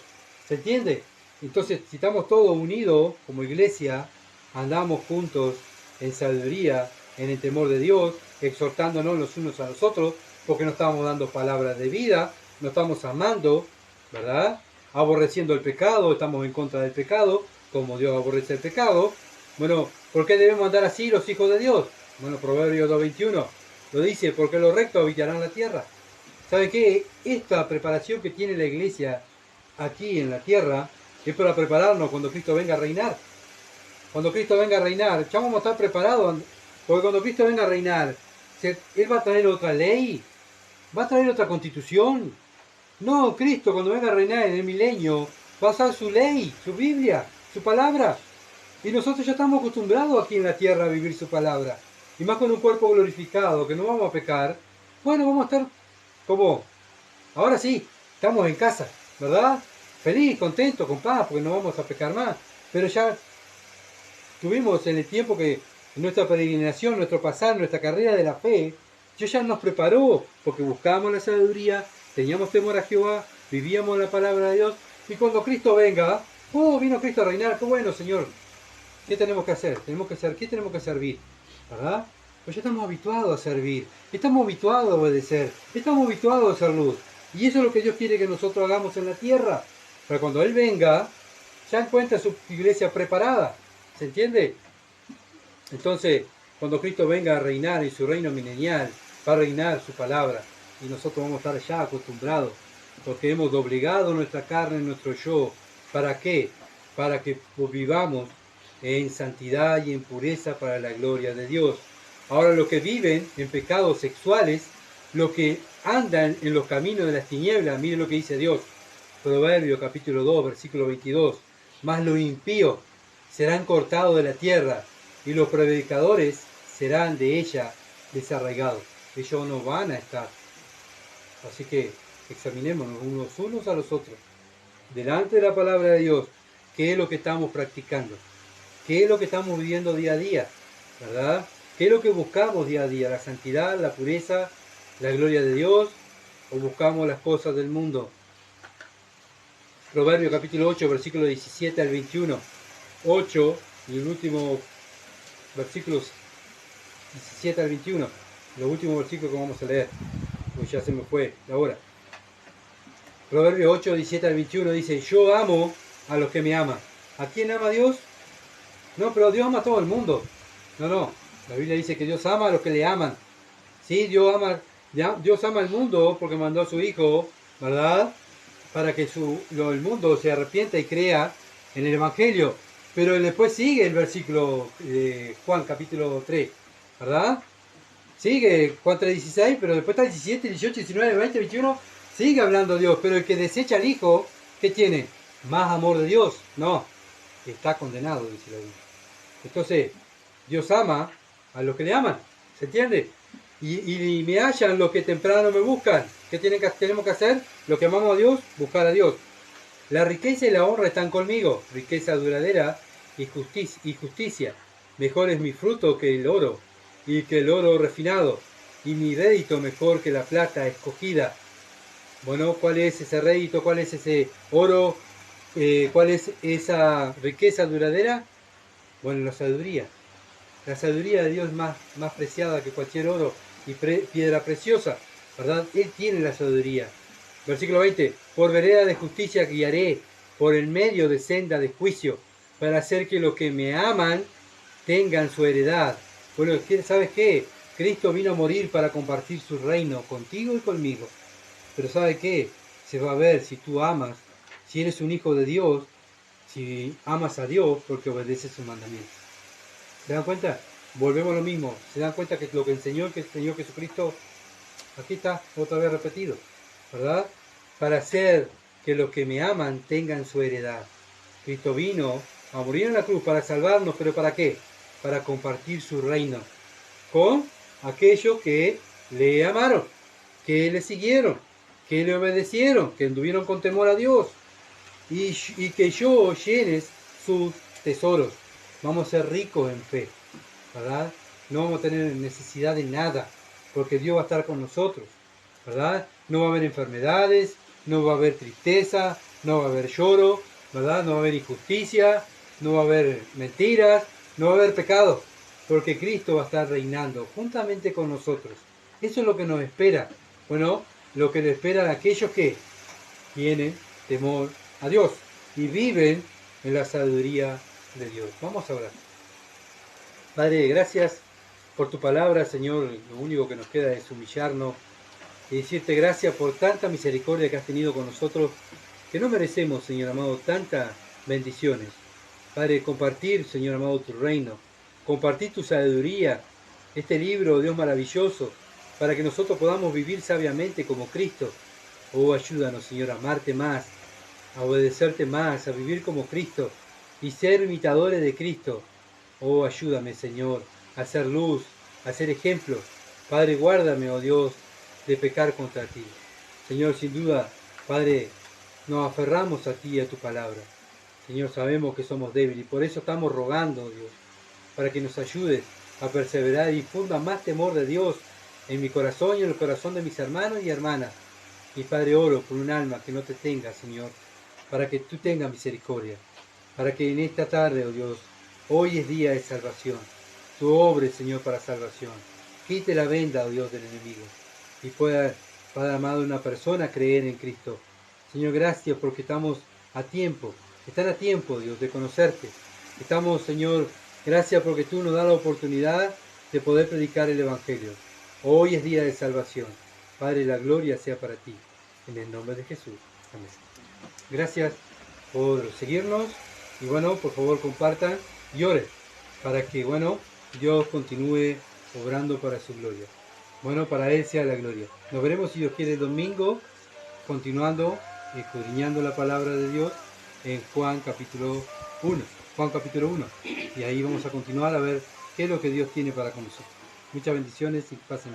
¿Se entiende? Entonces, si estamos todos unidos como iglesia, andamos juntos en sabiduría, en el temor de Dios, exhortándonos los unos a los otros, porque no estamos dando palabras de vida, no estamos amando, ¿verdad? Aborreciendo el pecado, estamos en contra del pecado, como Dios aborrece el pecado. Bueno, ¿por qué debemos andar así los hijos de Dios? Bueno, Proverbios 2:21 lo dice, porque los rectos habitarán la tierra. ¿Sabe qué? Esta preparación que tiene la iglesia aquí en la tierra es para prepararnos cuando Cristo venga a reinar. Cuando Cristo venga a reinar, ya vamos a estar preparados, porque cuando Cristo venga a reinar, Él va a traer otra ley, va a traer otra constitución. No, Cristo cuando venga a reinar en el milenio, va a usar su ley, su Biblia, su palabra. Y nosotros ya estamos acostumbrados aquí en la tierra a vivir su palabra. Y más con un cuerpo glorificado, que no vamos a pecar. Bueno, vamos a estar como, ahora sí, estamos en casa, ¿verdad? Feliz, contento, con paz, porque no vamos a pecar más. Pero ya tuvimos en el tiempo que en nuestra peregrinación, nuestro pasar, nuestra carrera de la fe, Dios ya nos preparó, porque buscábamos la sabiduría, teníamos temor a Jehová, vivíamos la palabra de Dios, y cuando Cristo venga, oh, vino Cristo a reinar, qué bueno, Señor. ¿Qué tenemos que hacer? Tenemos que hacer, ¿qué tenemos que servir? ¿Verdad? Pues ya estamos habituados a servir, estamos habituados a obedecer, estamos habituados a hacer luz. Y eso es lo que Dios quiere que nosotros hagamos en la tierra. Para cuando Él venga, ya encuentra su iglesia preparada. ¿Se entiende? Entonces, cuando Cristo venga a reinar en su reino milenial, va a reinar su palabra. Y nosotros vamos a estar ya acostumbrados, porque hemos doblegado nuestra carne, nuestro yo. ¿Para qué? Para que vivamos en santidad y en pureza para la gloria de Dios. Ahora, los que viven en pecados sexuales, los que andan en los caminos de las tinieblas, miren lo que dice Dios. Proverbio capítulo 2, versículo 22. Mas los impíos serán cortados de la tierra, y los predicadores serán de ella desarraigados. Ellos no van a estar. Así que examinémonos unos a los otros. Delante de la palabra de Dios, ¿qué es lo que estamos practicando? ¿Qué es lo que estamos viviendo día a día? ¿Verdad? ¿Qué es lo que buscamos día a día? ¿La santidad, la pureza, la gloria de Dios? ¿O buscamos las cosas del mundo? Proverbio capítulo 8, versículo 17 al 21. 8 y el último versículos 17 al 21. Los últimos versículos que vamos a leer. Pues ya se me fue la hora. Proverbio 8, 17 al 21 dice: yo amo a los que me aman. ¿A quién ama Dios? No, pero Dios ama a todo el mundo. No. La Biblia dice que Dios ama a los que le aman. Sí, Dios ama al mundo porque mandó a su Hijo, ¿verdad? Para que el mundo se arrepienta y crea en el Evangelio. Pero después sigue el versículo de Juan capítulo 3, ¿verdad? Sigue Juan 3:16, pero después está 17, 18, 19, 20, 21. Sigue hablando Dios, pero el que desecha al Hijo, ¿qué tiene? ¿Más amor de Dios? No, está condenado, dice la Biblia. Entonces, Dios ama a los que le aman, ¿se entiende? Y me hallan los que temprano me buscan. ¿Qué tenemos que hacer? Los que amamos a Dios, buscar a Dios. La riqueza y la honra están conmigo, riqueza duradera y justicia. Mejor es mi fruto que el oro, y que el oro refinado, y mi rédito mejor que la plata escogida. Bueno, ¿cuál es ese rédito? ¿Cuál es ese oro? ¿Cuál es esa riqueza duradera? Bueno, la sabiduría. La sabiduría de Dios es más preciada que cualquier oro y piedra preciosa, ¿verdad? Él tiene la sabiduría. Versículo 20. Por vereda de justicia guiaré, por el medio de senda de juicio, para hacer que los que me aman tengan su heredad. Bueno, ¿sabes qué? Cristo vino a morir para compartir su reino contigo y conmigo. Pero ¿sabe qué? Se va a ver si tú amas, si eres un hijo de Dios, si amas a Dios porque obedeces sus mandamientos. ¿Se dan cuenta? Volvemos a lo mismo. ¿Se dan cuenta que lo que enseñó el Señor Jesucristo, aquí está otra vez repetido, ¿verdad? Para hacer que los que me aman tengan su heredad. Cristo vino a morir en la cruz para salvarnos, pero ¿para qué? Para compartir su reino con aquellos que le amaron, que le siguieron, que le obedecieron, que anduvieron con temor a Dios, y que yo llenes sus tesoros. Vamos a ser ricos en fe, ¿verdad? No vamos a tener necesidad de nada, porque Dios va a estar con nosotros, ¿verdad? No va a haber enfermedades, no va a haber tristeza, no va a haber lloro, ¿verdad? No va a haber injusticia, no va a haber mentiras, no va a haber pecado, porque Cristo va a estar reinando juntamente con nosotros. Eso es lo que nos espera. Bueno, lo que le esperan a aquellos que tienen temor a Dios y viven en la sabiduría de Dios. Vamos a orar. Padre, gracias por tu palabra, Señor. Lo único que nos queda es humillarnos y decirte gracias por tanta misericordia que has tenido con nosotros, que no merecemos, Señor amado, tantas bendiciones. Padre, compartir, Señor amado, tu reino, compartir tu sabiduría, este libro, Dios maravilloso, para que nosotros podamos vivir sabiamente como Cristo. Oh, ayúdanos, Señor, a amarte más, a obedecerte más, a vivir como Cristo y ser imitadores de Cristo. Oh, ayúdame, Señor, a hacer luz, a hacer ejemplo. Padre, guárdame, oh Dios, de pecar contra ti. Señor, sin duda, Padre, nos aferramos a ti y a tu palabra. Señor, sabemos que somos débiles y por eso estamos rogando, Dios, para que nos ayudes a perseverar y funda más temor de Dios en mi corazón y en el corazón de mis hermanos y hermanas. Y Padre, oro por un alma que no te tenga, Señor, para que tú tengas misericordia, para que en esta tarde, oh Dios, hoy es día de salvación. Tú obres, Señor, para salvación. quite la venda, oh Dios, del enemigo, y pueda, Padre amado, una persona creer en Cristo. Señor, gracias porque estamos a tiempo, están a tiempo, Dios, de conocerte. Estamos, Señor, gracias porque tú nos das la oportunidad de poder predicar el Evangelio. Hoy es día de salvación. Padre, la gloria sea para ti. En el nombre de Jesús. Amén. Gracias por seguirnos y bueno, por favor compartan y oren para que, bueno, Dios continúe obrando para su gloria. Bueno, para Él sea la gloria. Nos veremos, si Dios quiere, el domingo, continuando, escudriñando la palabra de Dios en Juan capítulo 1. Juan capítulo 1. Y ahí vamos a continuar a ver qué es lo que Dios tiene para con nosotros. Muchas bendiciones y pasen.